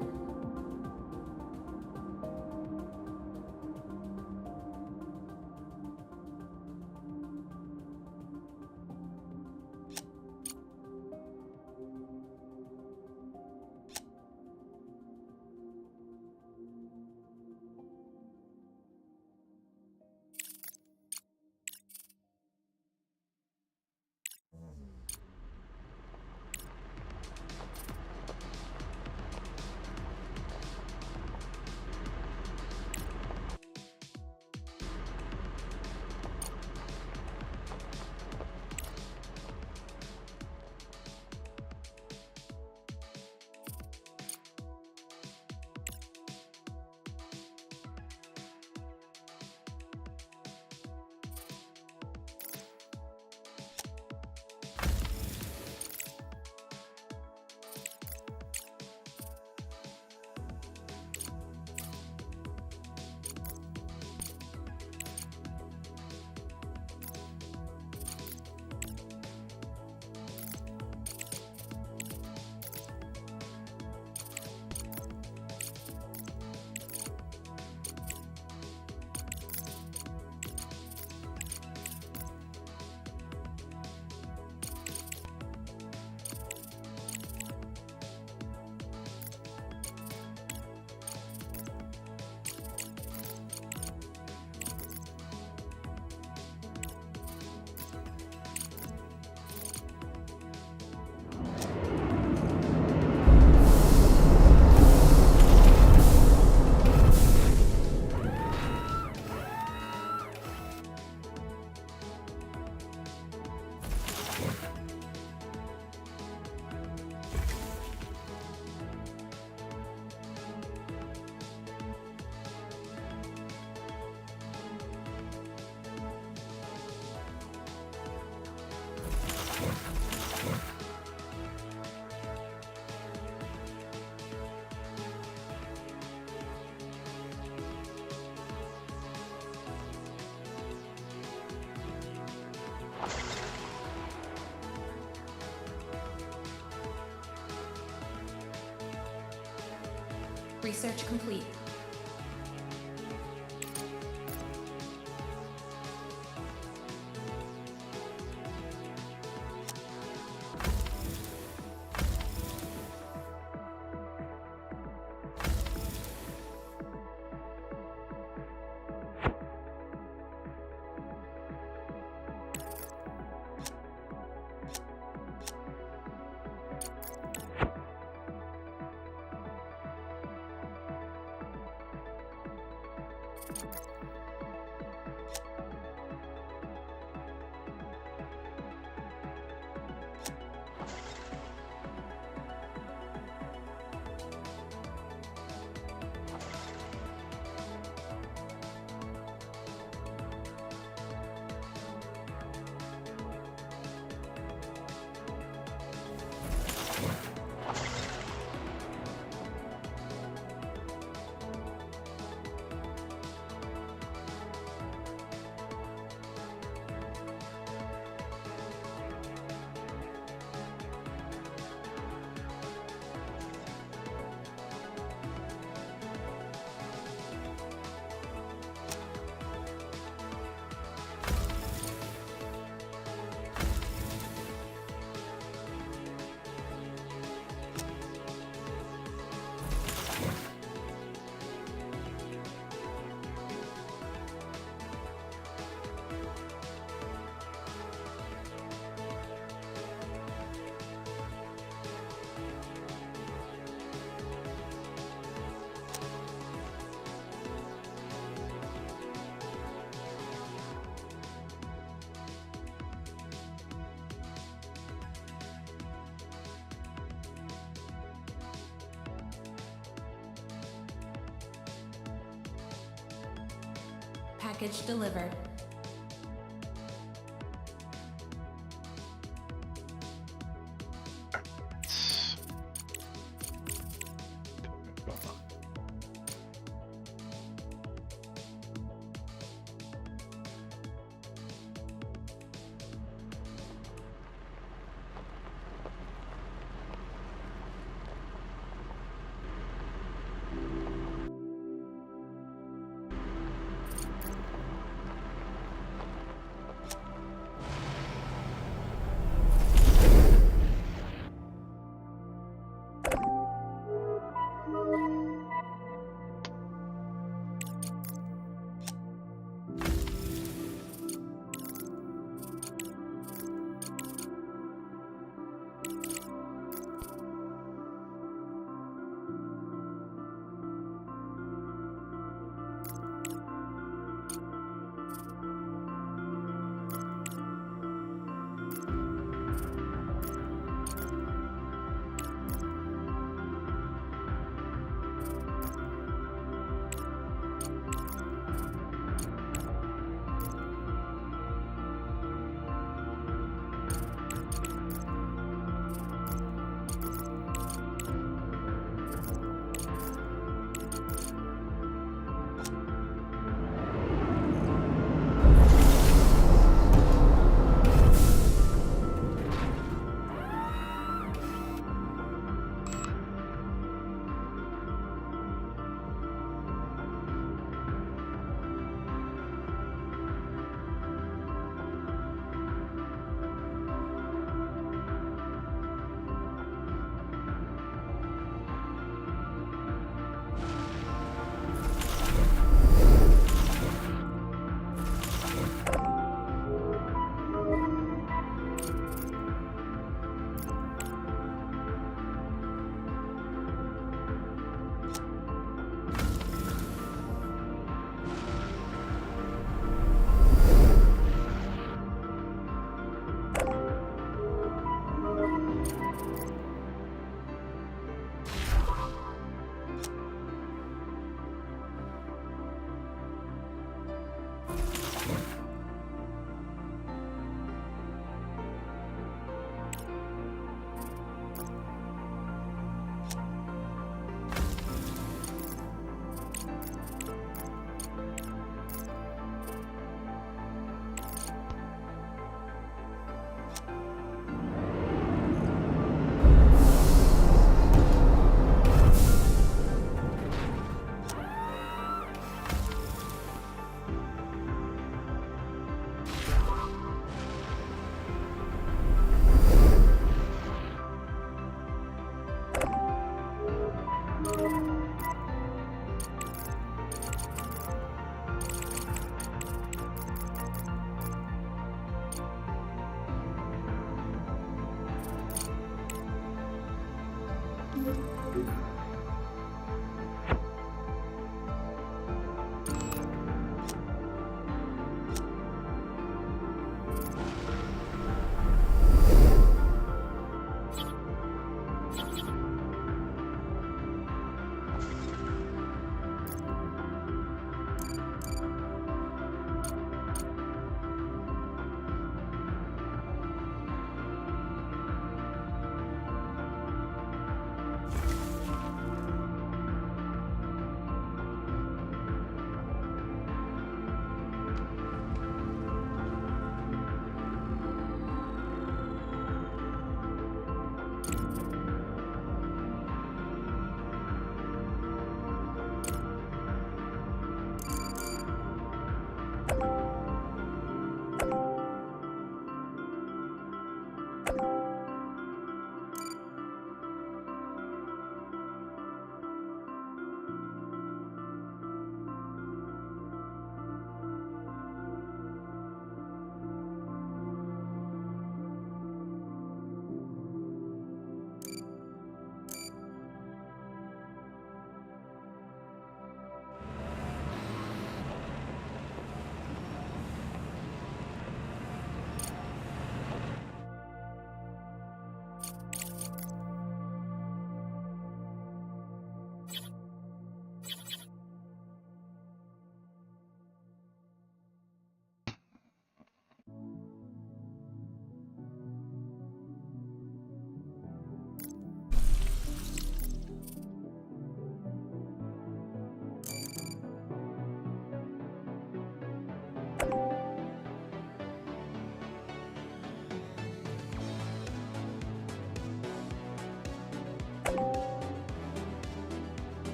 Research complete. Package delivered.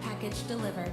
Package delivered.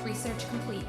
Research complete.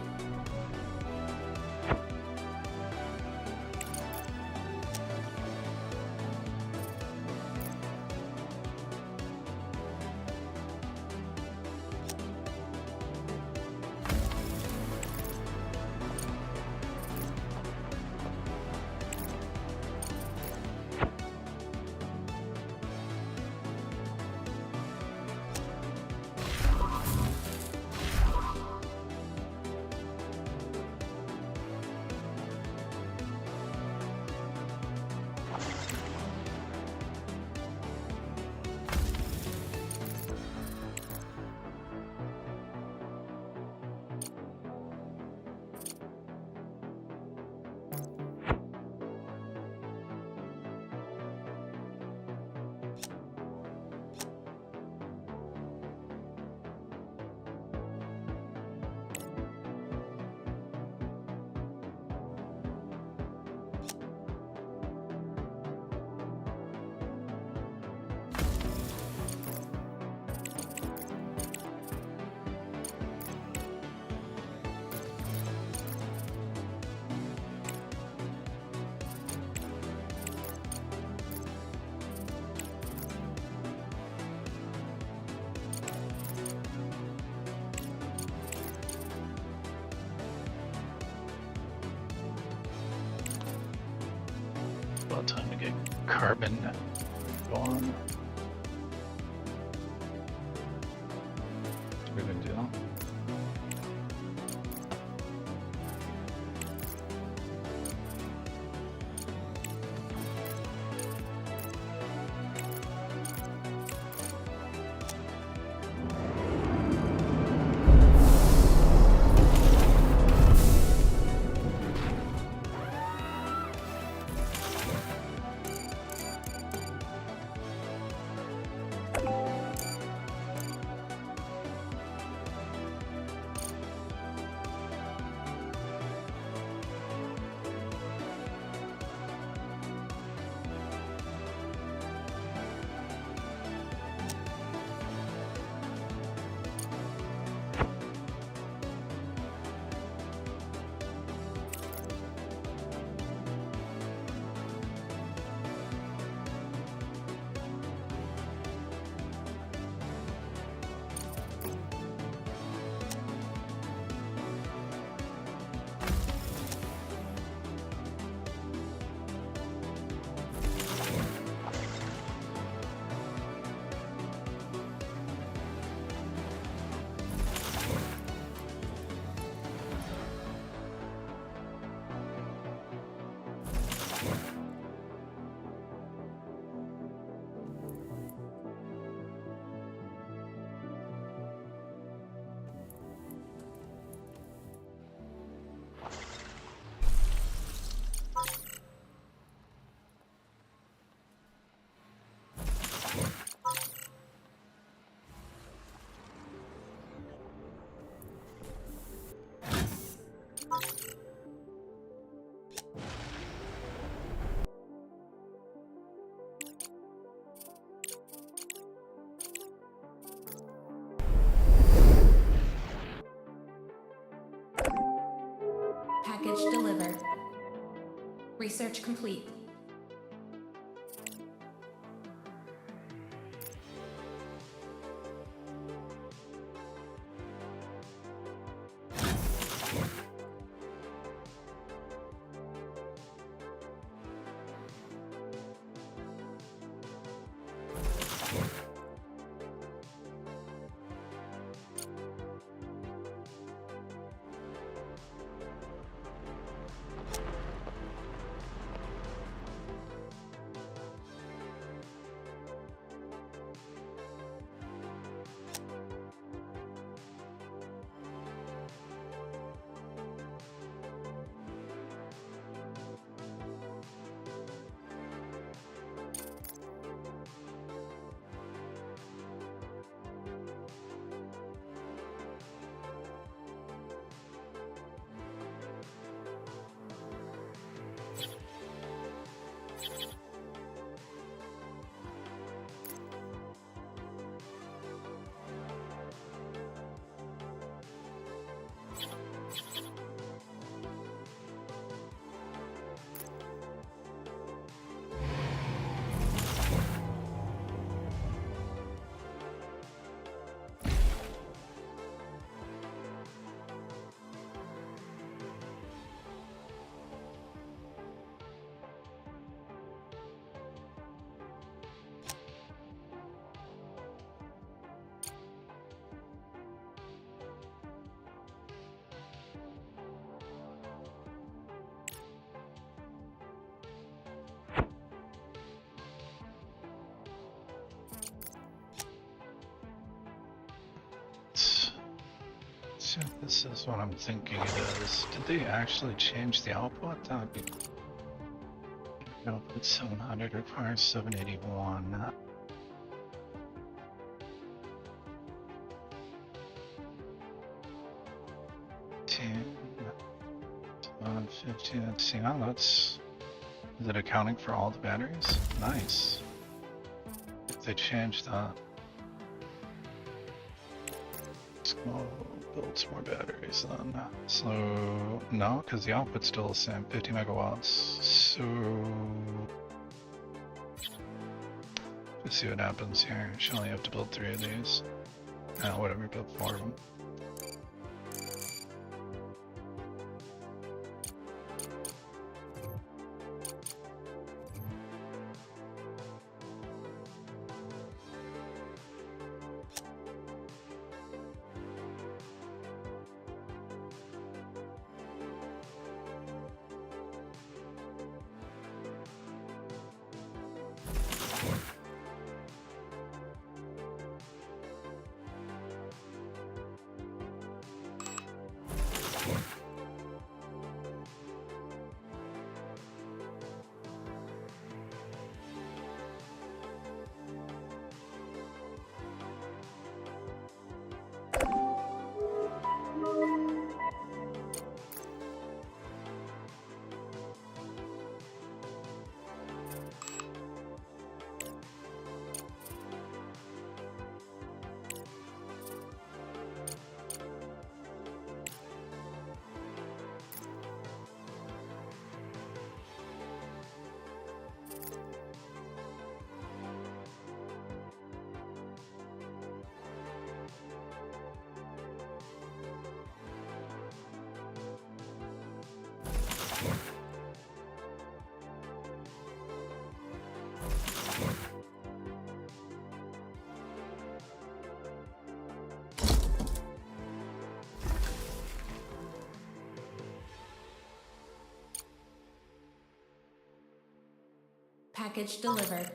About time to get carbon going. That's a good deal. Package delivered. Research complete. So this is what I'm thinking it is. Did they actually change the output? That would be... Output 700 requires 781. 15, let's see, now that's... Is it accounting for all the batteries? Nice. If they changed that. Let's go build some more batteries then. So, no, because the output's still the same, 50 megawatts. So... Let's see what happens here. Should only have to build 3 of these. Whatever, build 4 of them. Package delivered.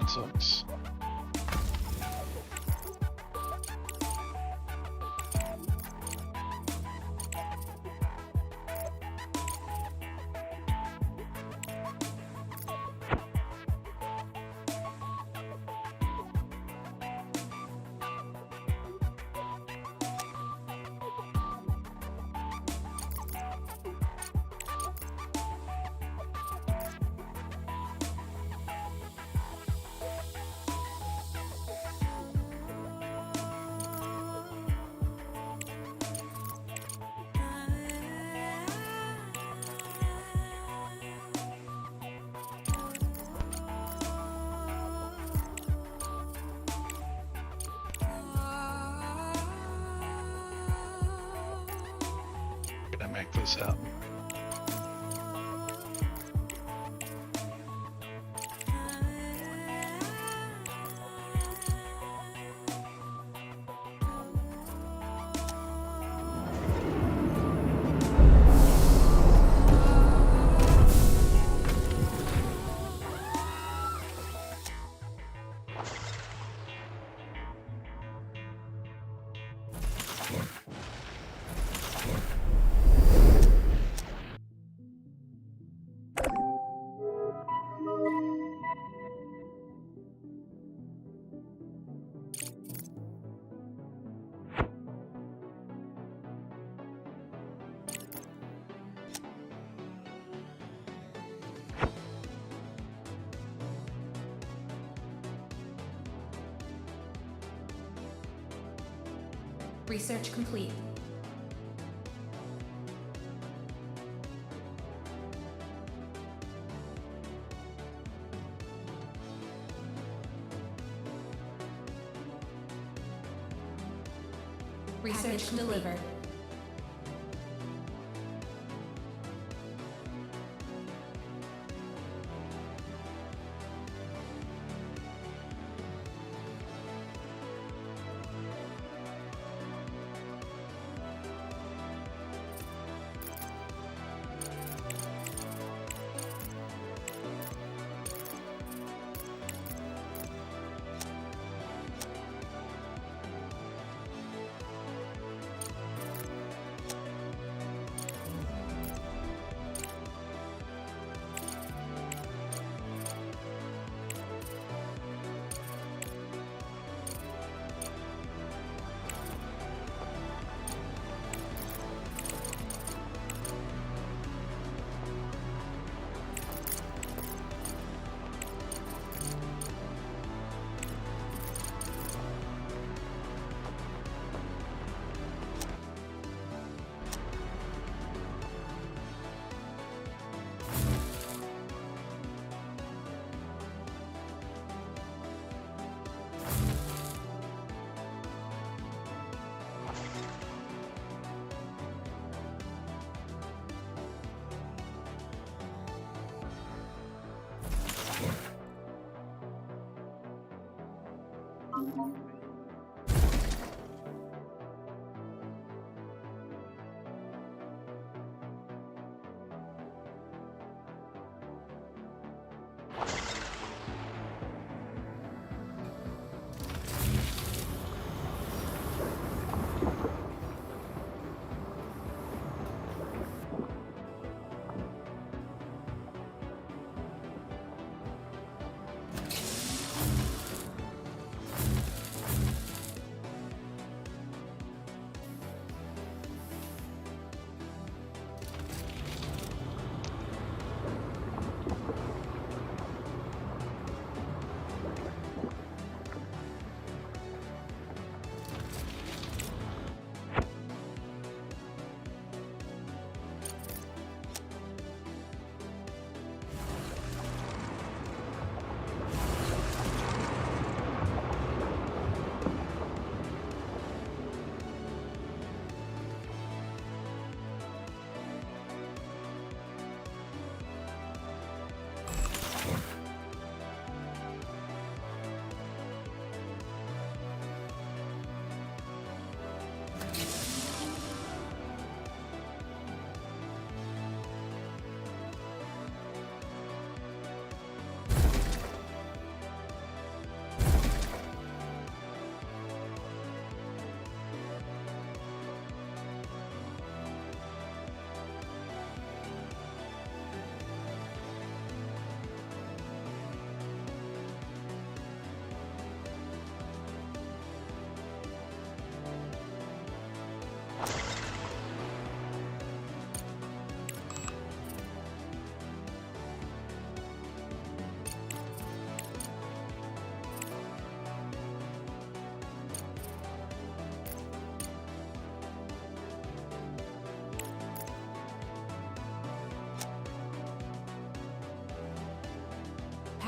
That sucks. Gonna make this up. Research complete. Research delivered.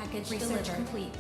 Package research complete.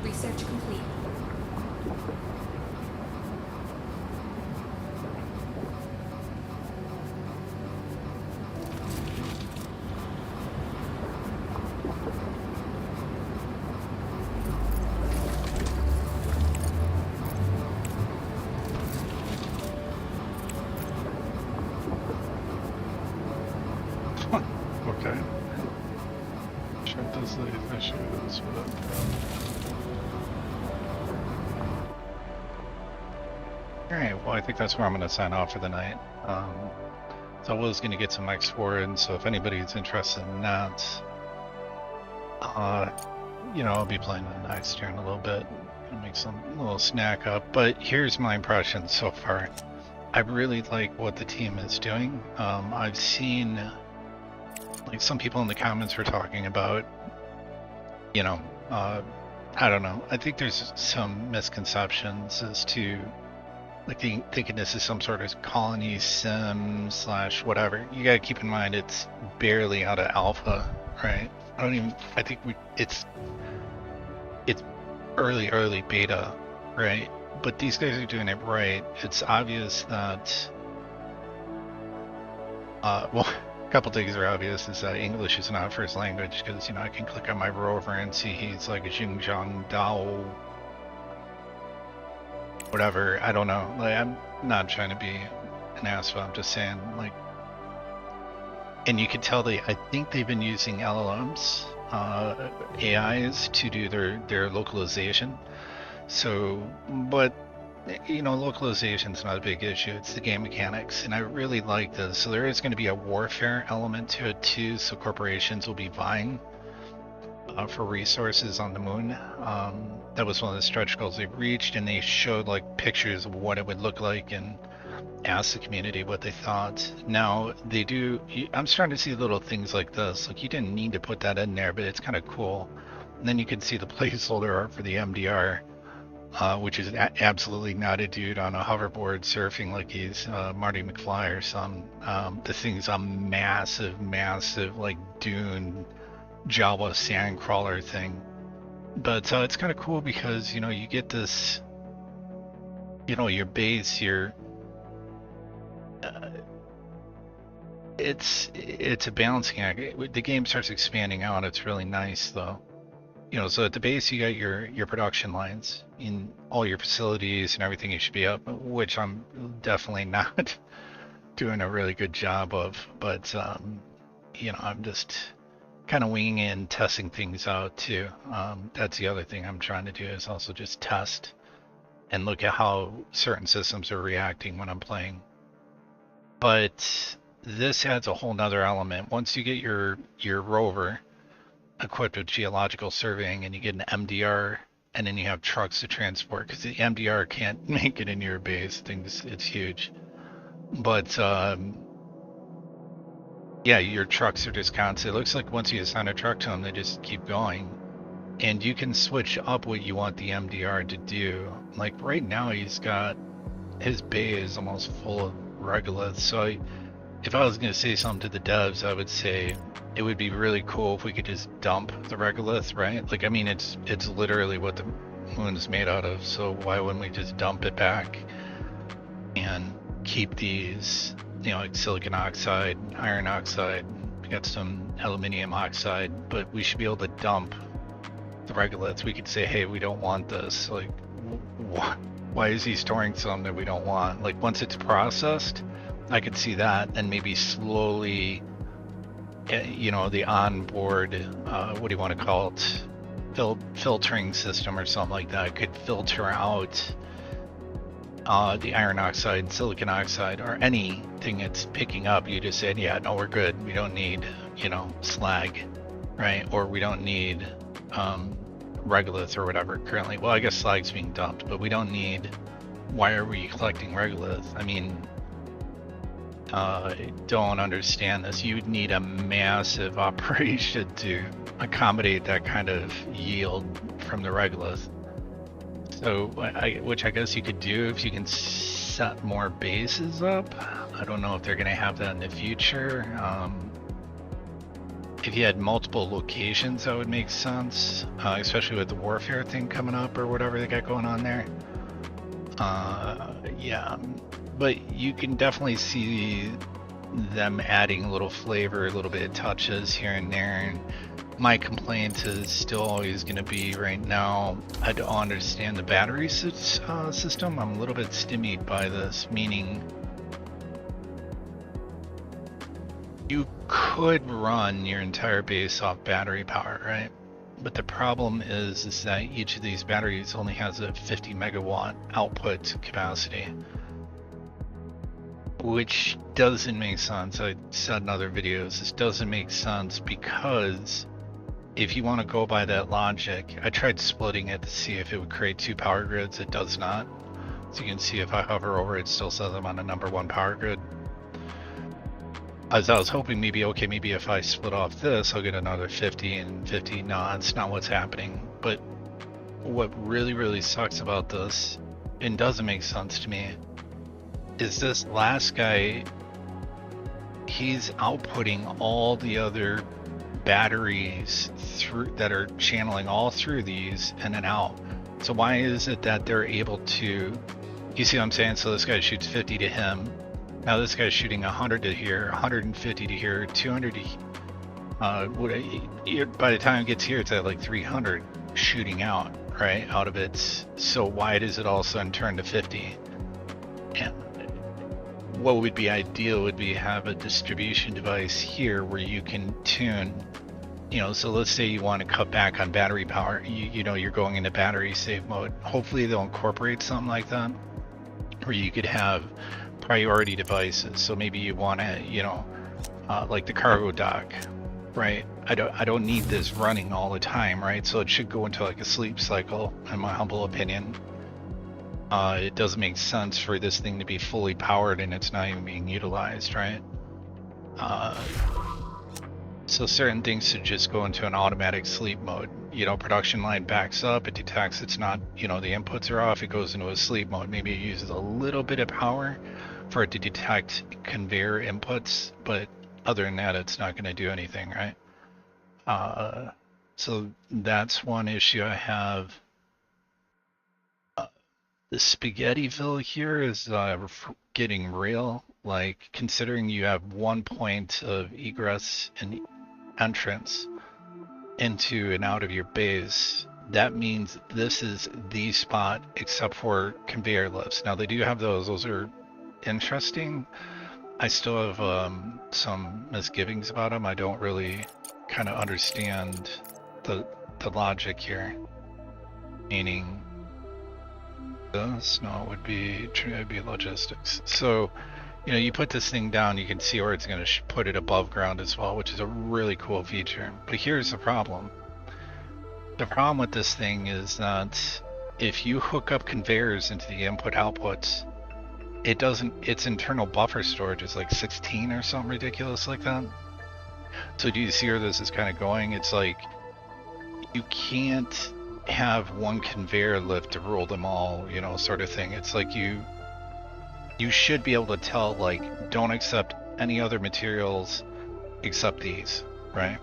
Research complete. Okay. Sure does the issues, but alright, well I think that's where I'm gonna sign off for the night. So I was gonna get some exploring, so if anybody's interested in that, I'll be playing the next here in a little bit. Gonna make some little snack up. But here's my impression so far. I really like what the team is doing. I've seen like some people in the comments were talking about, I don't know. I think there's some misconceptions as to like thinking this is some sort of colony sim slash whatever. You gotta keep in mind it's barely out of alpha, right? I think it's early beta, right? But these guys are doing it right. It's obvious that well, a couple things are obvious is that English is not first language because I can click on my rover and see he's like a Xinjiang Dao whatever. I don't know. Like I'm not trying to be an asshole. I'm just saying like, and you can tell I think they've been using LLMs, AIs to do their localization. So, but localization's not a big issue. It's the game mechanics, and I really like this. So there is going to be a warfare element to it too. So corporations will be vying for resources on the moon. That was one of the stretch goals they reached, and they showed like pictures of what it would look like and asked the community what they thought. Now they do. I'm starting to see little things like this. Like you didn't need to put that in there, but it's kind of cool. And then you can see the placeholder art for the MDR. Which is absolutely not a dude on a hoverboard surfing like he's Marty McFly or some. The thing's a massive like dune Jawa sand crawler thing. But it's kind of cool because you get this your base, uh, it's a balancing act. The game starts expanding out. It's really nice though. So at the base you got your production lines in all your facilities and everything. You should be up, which I'm definitely not doing a really good job of. But I'm just kind of winging it and testing things out too. That's the other thing I'm trying to do is also just test and look at how certain systems are reacting when I'm playing. But this adds a whole nother element. Once you get your rover equipped with geological surveying and you get an MDR and then you have trucks to transport, because the MDR can't make it into your base. It's huge. But yeah, your trucks are just constant. It looks like once you assign a truck to them, they just keep going. And you can switch up what you want the MDR to do. Like right now, his bay is almost full of regoliths. So if I was going to say something to the devs, I would say it would be really cool if we could just dump the regolith, right? Like, I mean, it's literally what the moon is made out of. So why wouldn't we just dump it back and keep these, like silicon oxide, iron oxide, we got some aluminium oxide, but we should be able to dump the regoliths. We could say, hey, we don't want this. Like, why is he storing some that we don't want? Like, once it's processed, I could see that, and maybe slowly, the onboard, what do you want to call it, filtering system or something like that could filter out the iron oxide, silicon oxide, or anything it's picking up. You just said, yeah, no, we're good. We don't need, slag, right? Or we don't need regolith or whatever currently. Well, I guess slag's being dumped, but we don't need. Why are we collecting regolith? I mean, I don't understand this. You'd need a massive operation to accommodate that kind of yield from the regolith. So, which I guess you could do if you can set more bases up. I don't know if they're going to have that in the future. If you had multiple locations, that would make sense, especially with the warfare thing coming up or whatever they got going on there. Yeah, but you can definitely see them adding a little flavor, a little bit of touches here and there. And my complaint is still always going to be right now, I don't understand the battery system. I'm a little bit stymied by this, meaning you could run your entire base off battery power, right? But the problem is that each of these batteries only has a 50 megawatt output capacity, which doesn't make sense. I said in other videos, this doesn't make sense because if you want to go by that logic, I tried splitting it to see if it would create two power grids. It does not. So you can see if I hover over it, still says I'm on the number one power grid. As I was hoping maybe if I split off this, I'll get another 50 and 50. No, that's not what's happening. But what really, really sucks about this, and doesn't make sense to me, is this last guy, he's outputting all the other batteries through that are channeling all through these and then out. So why is it that they're able to, you see what I'm saying? So this guy shoots 50 to him. Now this guy's shooting 100 to here, 150 to here, 200 to by the time it gets here, it's at like 300 shooting out, right, out of it. So why does it all of a sudden turn to 50? And what would be ideal would be have a distribution device here where you can tune, so let's say you want to cut back on battery power, you're going into battery save mode. Hopefully they'll incorporate something like that where you could have priority devices. So maybe you want to, like the cargo dock, right? I don't need this running all the time, right? So it should go into like a sleep cycle, in my humble opinion. It doesn't make sense for this thing to be fully powered and it's not even being utilized, right? So certain things should just go into an automatic sleep mode. Production line backs up, it detects it's not, the inputs are off, it goes into a sleep mode. Maybe it uses a little bit of power for it to detect conveyor inputs, but other than that, it's not going to do anything, right? So that's one issue I have. The Spaghettiville here is getting real. Like, considering you have one point of egress and entrance into and out of your base, that means this is the spot except for conveyor lifts. Now, they do have those. Those are interesting. I still have some misgivings about them. I don't really kind of understand the logic here. Meaning, this? No, it would be logistics. So, you know, you put this thing down, you can see where it's going to put it above ground as well, which is a really cool feature. But here's the problem. The problem with this thing is that if you hook up conveyors into the input outputs, it doesn't, its internal buffer storage is like 16 or something ridiculous like that. So do you see where this is kind of going? It's like, you can't have one conveyor lift to rule them all, you know, sort of thing. It's like you should be able to tell, like, don't accept any other materials except these, right?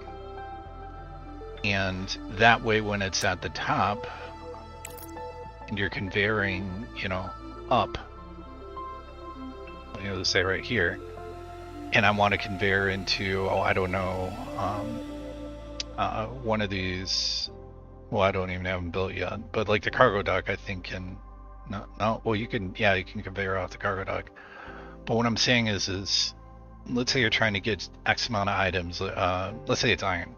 And that way, when it's at the top and you're conveying, you know, up, you know, let's say right here, and I want to conveyor into, oh, I don't know, one of these. Well, I don't even have them built yet, but like the cargo dock, I think can, no, well, you can conveyor off the cargo dock. But what I'm saying is let's say you're trying to get X amount of items, let's say it's iron,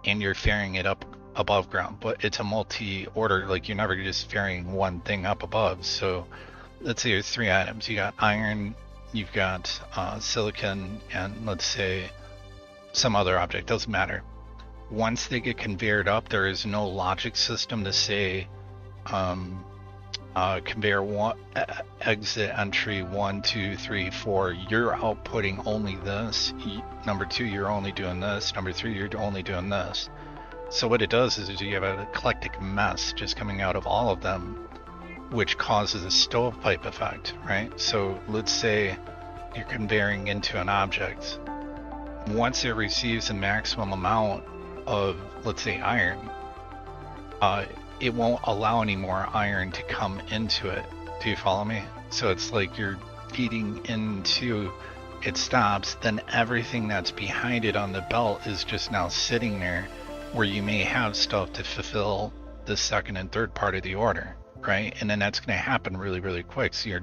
and you're ferrying it up above ground, but it's a multi-order, like you're never just ferrying one thing up above. So let's say there's 3 items. You got iron, you've got silicon, and let's say some other object, doesn't matter. Once they get conveyored up, there is no logic system to say conveyor 1, exit entry 1, 2, 3, 4, you're outputting only this. Number 2, you're only doing this. Number 3, you're only doing this. So what it does is you have an eclectic mess just coming out of all of them, which causes a stovepipe effect, right? So let's say you're conveying into an object. Once it receives the maximum amount of, let's say, iron, it won't allow any more iron to come into it. Do you follow me? So it's like you're feeding into, it stops, then everything that's behind it on the belt is just now sitting there, where you may have stuff to fulfill the second and third part of the order, right? And then that's going to happen really, really quick. So your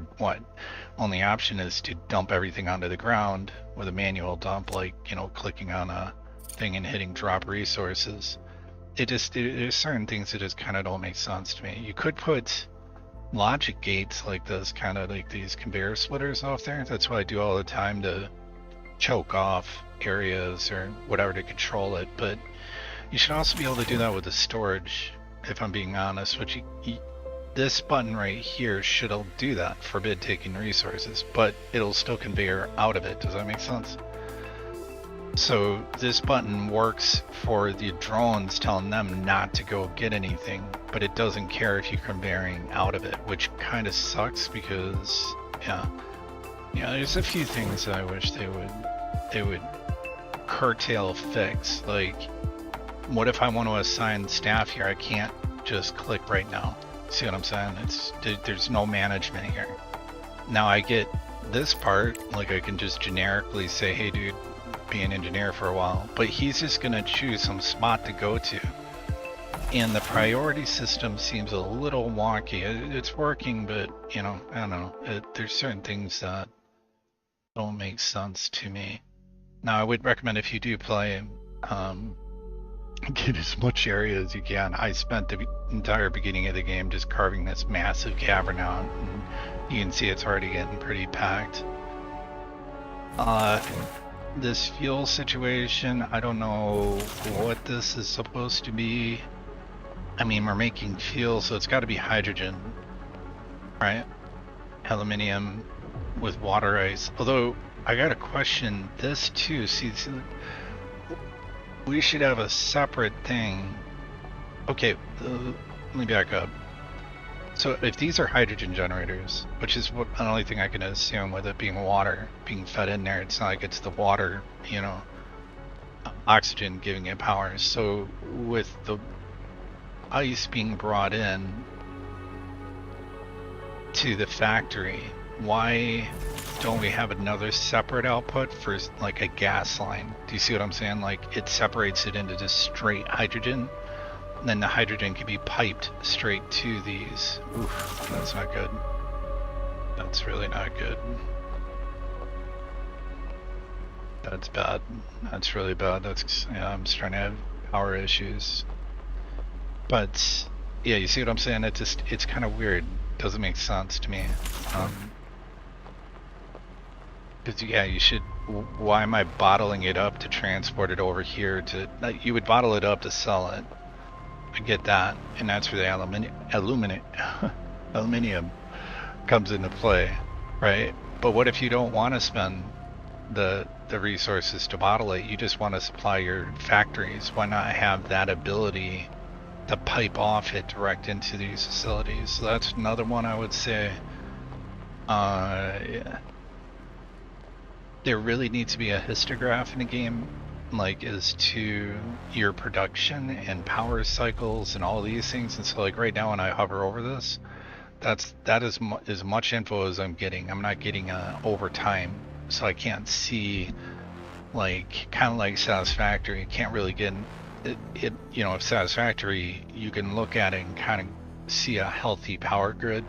only option is to dump everything onto the ground with a manual dump, like, you know, clicking on a thing and hitting drop resources. There's certain things that just kind of don't make sense to me. You could put logic gates like this, kind of like these conveyor splitters off there. That's what I do all the time to choke off areas or whatever to control it. But you should also be able to do that with the storage, if I'm being honest, which this button right here should do that, forbid taking resources, but it'll still conveyor out of it. Does that make sense? So this button works for the drones, telling them not to go get anything, but it doesn't care if you're conveying out of it, which kind of sucks because, yeah, there's a few things that I wish they would curtail, fix. Like, what if I want to assign staff here? I can't just click right now. See what I'm saying? There's no management here. Now I get this part, like I can just generically say, hey dude, be an engineer for a while, but he's just gonna choose some spot to go to. And the priority system seems a little wonky. It's working, but, you know, I don't know. There's certain things that don't make sense to me. Now I would recommend, if you do play, get as much area as you can. I spent the entire beginning of the game just carving this massive cavern out, and you can see it's already getting pretty packed. This fuel situation, I don't know what this is supposed to be. I mean, we're making fuel, so it's got to be hydrogen, right? Aluminium with water ice. Although, I got to question this too. See, we should have a separate thing. Okay, let me back up. So if these are hydrogen generators, which is the only thing I can assume with it being water being fed in there, it's not like it's the water, you know, oxygen giving it power. So with the ice being brought in, to the factory, why don't we have another separate output for like a gas line? Do you see what I'm saying? Like it separates it into just straight hydrogen, and then the hydrogen can be piped straight to these. Oof, that's not good. That's really not good. That's bad. That's really bad. That's, yeah, I'm starting to have power issues. But yeah, you see what I'm saying? It's kind of weird. Doesn't make sense to me. Because yeah, you should. Why am I bottling it up to transport it over here to? You would bottle it up to sell it. I get that, and that's where the aluminium comes into play, right? But what if you don't want to spend the resources to bottle it? You just want to supply your factories. Why not have that ability to pipe off it direct into these facilities? So that's another one I would say. Yeah. There really needs to be a histograph in the game, like as to your production and power cycles and all these things. And so like right now when I hover over this, that is as much info as I'm getting. I'm not getting over time, so I can't see, like kind of like Satisfactory. Can't really get it. You know, if Satisfactory, you can look at it and kind of see a healthy power grid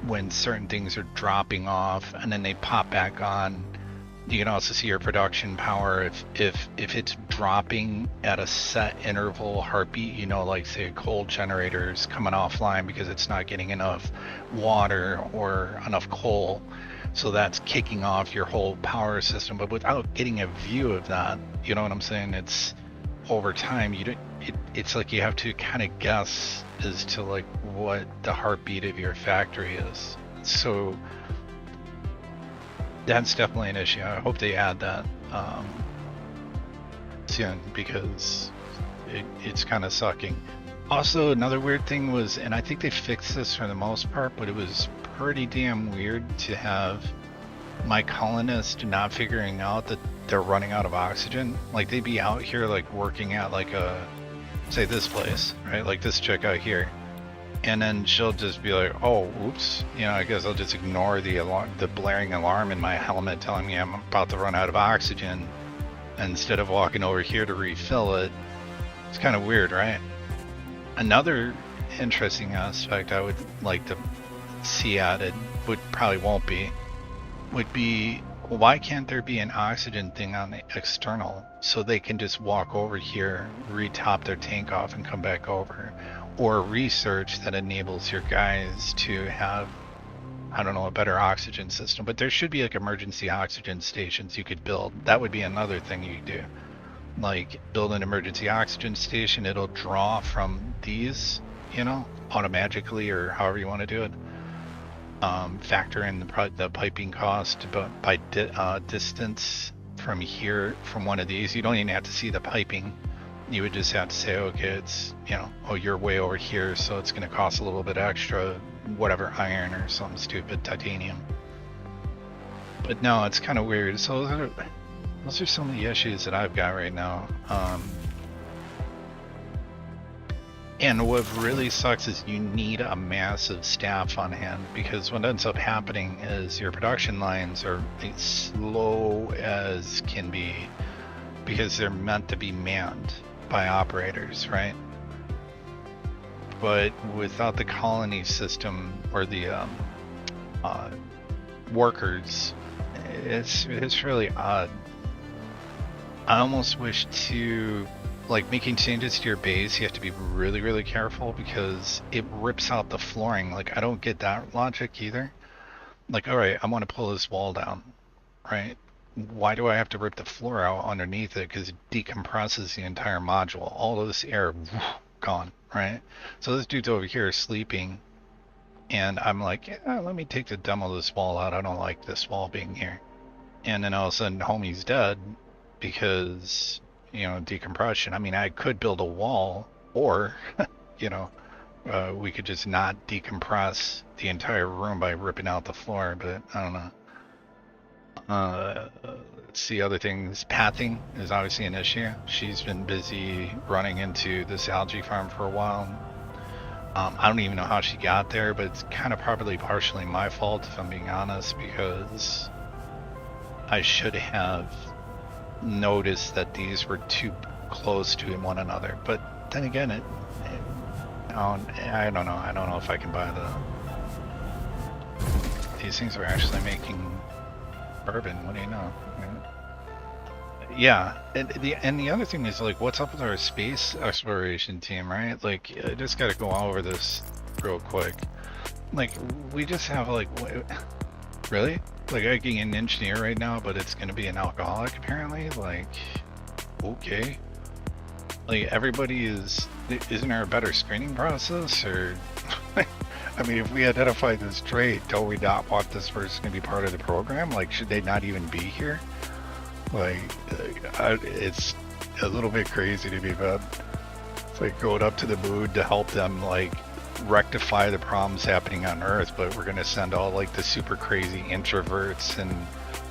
when certain things are dropping off, and then they pop back on. You can also see your production power if it's dropping at a set interval heartbeat, you know, like say a coal generator's coming offline because it's not getting enough water or enough coal. So that's kicking off your whole power system. But without getting a view of that, you know what I'm saying? It's over time, it's like you have to kind of guess as to like what the heartbeat of your factory is. So that's definitely an issue. I hope they add that soon, because it's kind of sucking. Also, another weird thing was, and I think they fixed this for the most part, but it was pretty damn weird to have my colonists not figuring out that they're running out of oxygen. Like they'd be out here like working at like say this place, right? Like this chick out here. And then she'll just be like, oh, oops, you know, I guess I'll just ignore the alarm, the blaring alarm in my helmet telling me I'm about to run out of oxygen, instead of walking over here to refill it. It's kind of weird, right? Another interesting aspect I would like to see added, would probably won't be, would be, why can't there be an oxygen thing on the external so they can just walk over here, retop their tank off and come back over? Or research that enables your guys to have, I don't know, a better oxygen system. But there should be like emergency oxygen stations you could build. That would be another thing you could do. Like build an emergency oxygen station. It'll draw from these, you know, automatically, or however you want to do it. Factor in the piping cost by distance from here, from one of these. You don't even have to see the piping. You would just have to say, okay, it's, you know, oh, you're way over here, so it's going to cost a little bit extra, whatever, iron or something stupid, titanium. But no, it's kind of weird. So those are some of the issues that I've got right now. And what really sucks is you need a massive staff on hand, because what ends up happening is your production lines are as slow as can be, because they're meant to be manned by operators, right? But without the colony system or the workers, it's really odd. I almost wish to, like, making changes to your base, you have to be really, really careful, because it rips out the flooring. Like, I don't get that logic either. Like, all right, I want to pull this wall down, right? Why do I have to rip the floor out underneath it? Because it decompresses the entire module. All of this air, gone, right? So this dude's over here sleeping, and I'm like, yeah, let me take the demo this wall out. I don't like this wall being here. And then all of a sudden, homie's dead because, you know, decompression. I mean, I could build a wall, or, you know, we could just not decompress the entire room by ripping out the floor, but I don't know. Let's see, other things. Pathing is obviously an issue. She's been busy running into this algae farm for a while. I don't even know how she got there, but it's kind of probably partially my fault if I'm being honest, because I should have noticed that these were too close to one another. But then again, I don't know. I don't know if I can buy these things are actually making bourbon. What do you know? Yeah, and the other thing is, like, what's up with our space exploration team, right? Like, I just got to go over this real quick. Like, we just have, like, really? Like, I can an engineer right now, but it's going to be an alcoholic, apparently? Like, okay. Like, everybody isn't there a better screening process, or... I mean, if we identify this trait, don't we not want this person to be part of the program? Like, should they not even be here? Like, it's a little bit crazy to me, but it's like going up to the moon to help them, like, rectify the problems happening on Earth, but we're gonna send all, like, the super crazy introverts and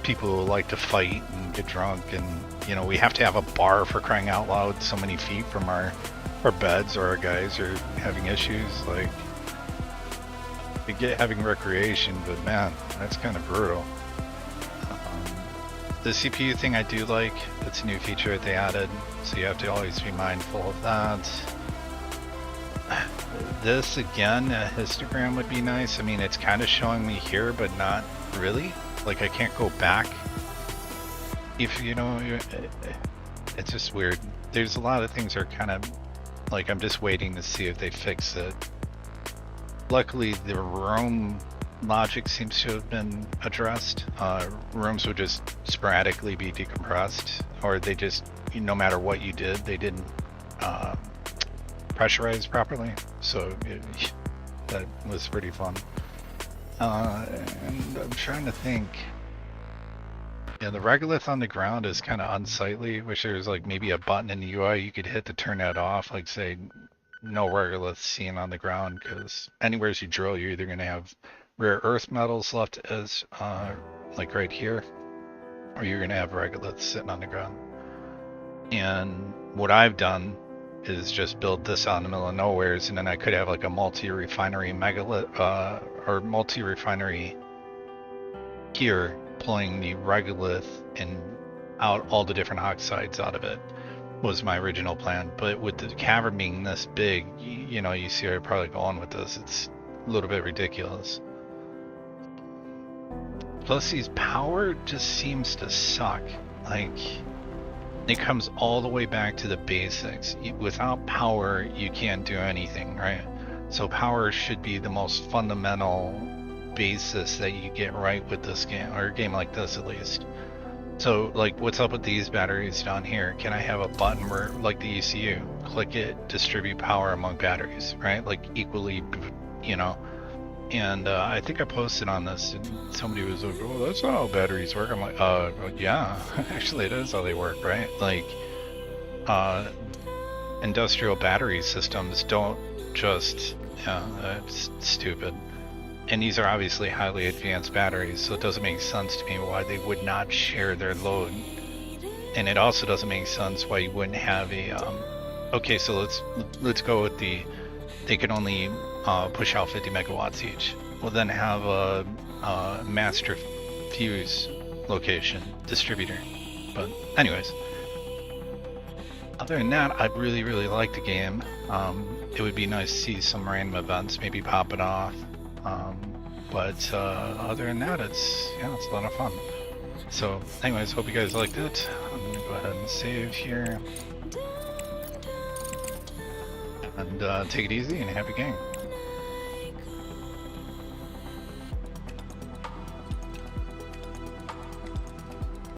people who like to fight and get drunk, and, you know, we have to have a bar, for crying out loud, so many feet from our beds, or our guys are having issues. Like, we get having recreation, but man, that's kind of brutal. The CPU thing I do like. It's a new feature that they added, so you have to always be mindful of that. This, again, a histogram would be nice. I mean, it's kind of showing me here, but not really. Like, I can't go back. If, you know, it's just weird. There's a lot of things that are kind of, like, I'm just waiting to see if they fix it. Luckily, the roam logic seems to have been addressed. Rooms would just sporadically be decompressed, or they just, no matter what you did, they didn't pressurize properly. So that was pretty fun. And I'm trying to think. Yeah, the regolith on the ground is kind of unsightly. Wish there was, like, maybe a button in the UI you could hit to turn that off, like, say, no regolith seen on the ground, because anywhere you drill, you're either going to have rare earth metals left as, like right here, or you're going to have regoliths sitting on the ground. And what I've done is just build this out in the middle of nowheres, and then I could have, like, a multi-refinery megalith, or multi-refinery here, pulling the regolith and out all the different oxides out of it, was my original plan. But with the cavern being this big, you know, you see where I'm probably going with this. It's a little bit ridiculous. Plus, these power just seems to suck. Like, it comes all the way back to the basics. Without power, you can't do anything, right? So power should be the most fundamental basis that you get right with this game, or a game like this at least. So, like, what's up with these batteries down here? Can I have a button where, like the ECU, click it, distribute power among batteries, right? Like, equally, you know? And I think I posted on this, and somebody was like, oh, that's not how batteries work. I'm like, yeah, actually it is how they work, right? Like, industrial battery systems don't just, yeah, that's stupid. And these are obviously highly advanced batteries, so it doesn't make sense to me why they would not share their load. And it also doesn't make sense why you wouldn't have a, okay, so let's go with they can only push out 50 megawatts each. We'll then have a master fuse location distributor. But anyways, other than that, I really like the game. It would be nice to see some random events maybe pop it off. But other than that, it's a lot of fun. So anyways, hope you guys liked it. I'm gonna go ahead and save here, and take it easy and happy game.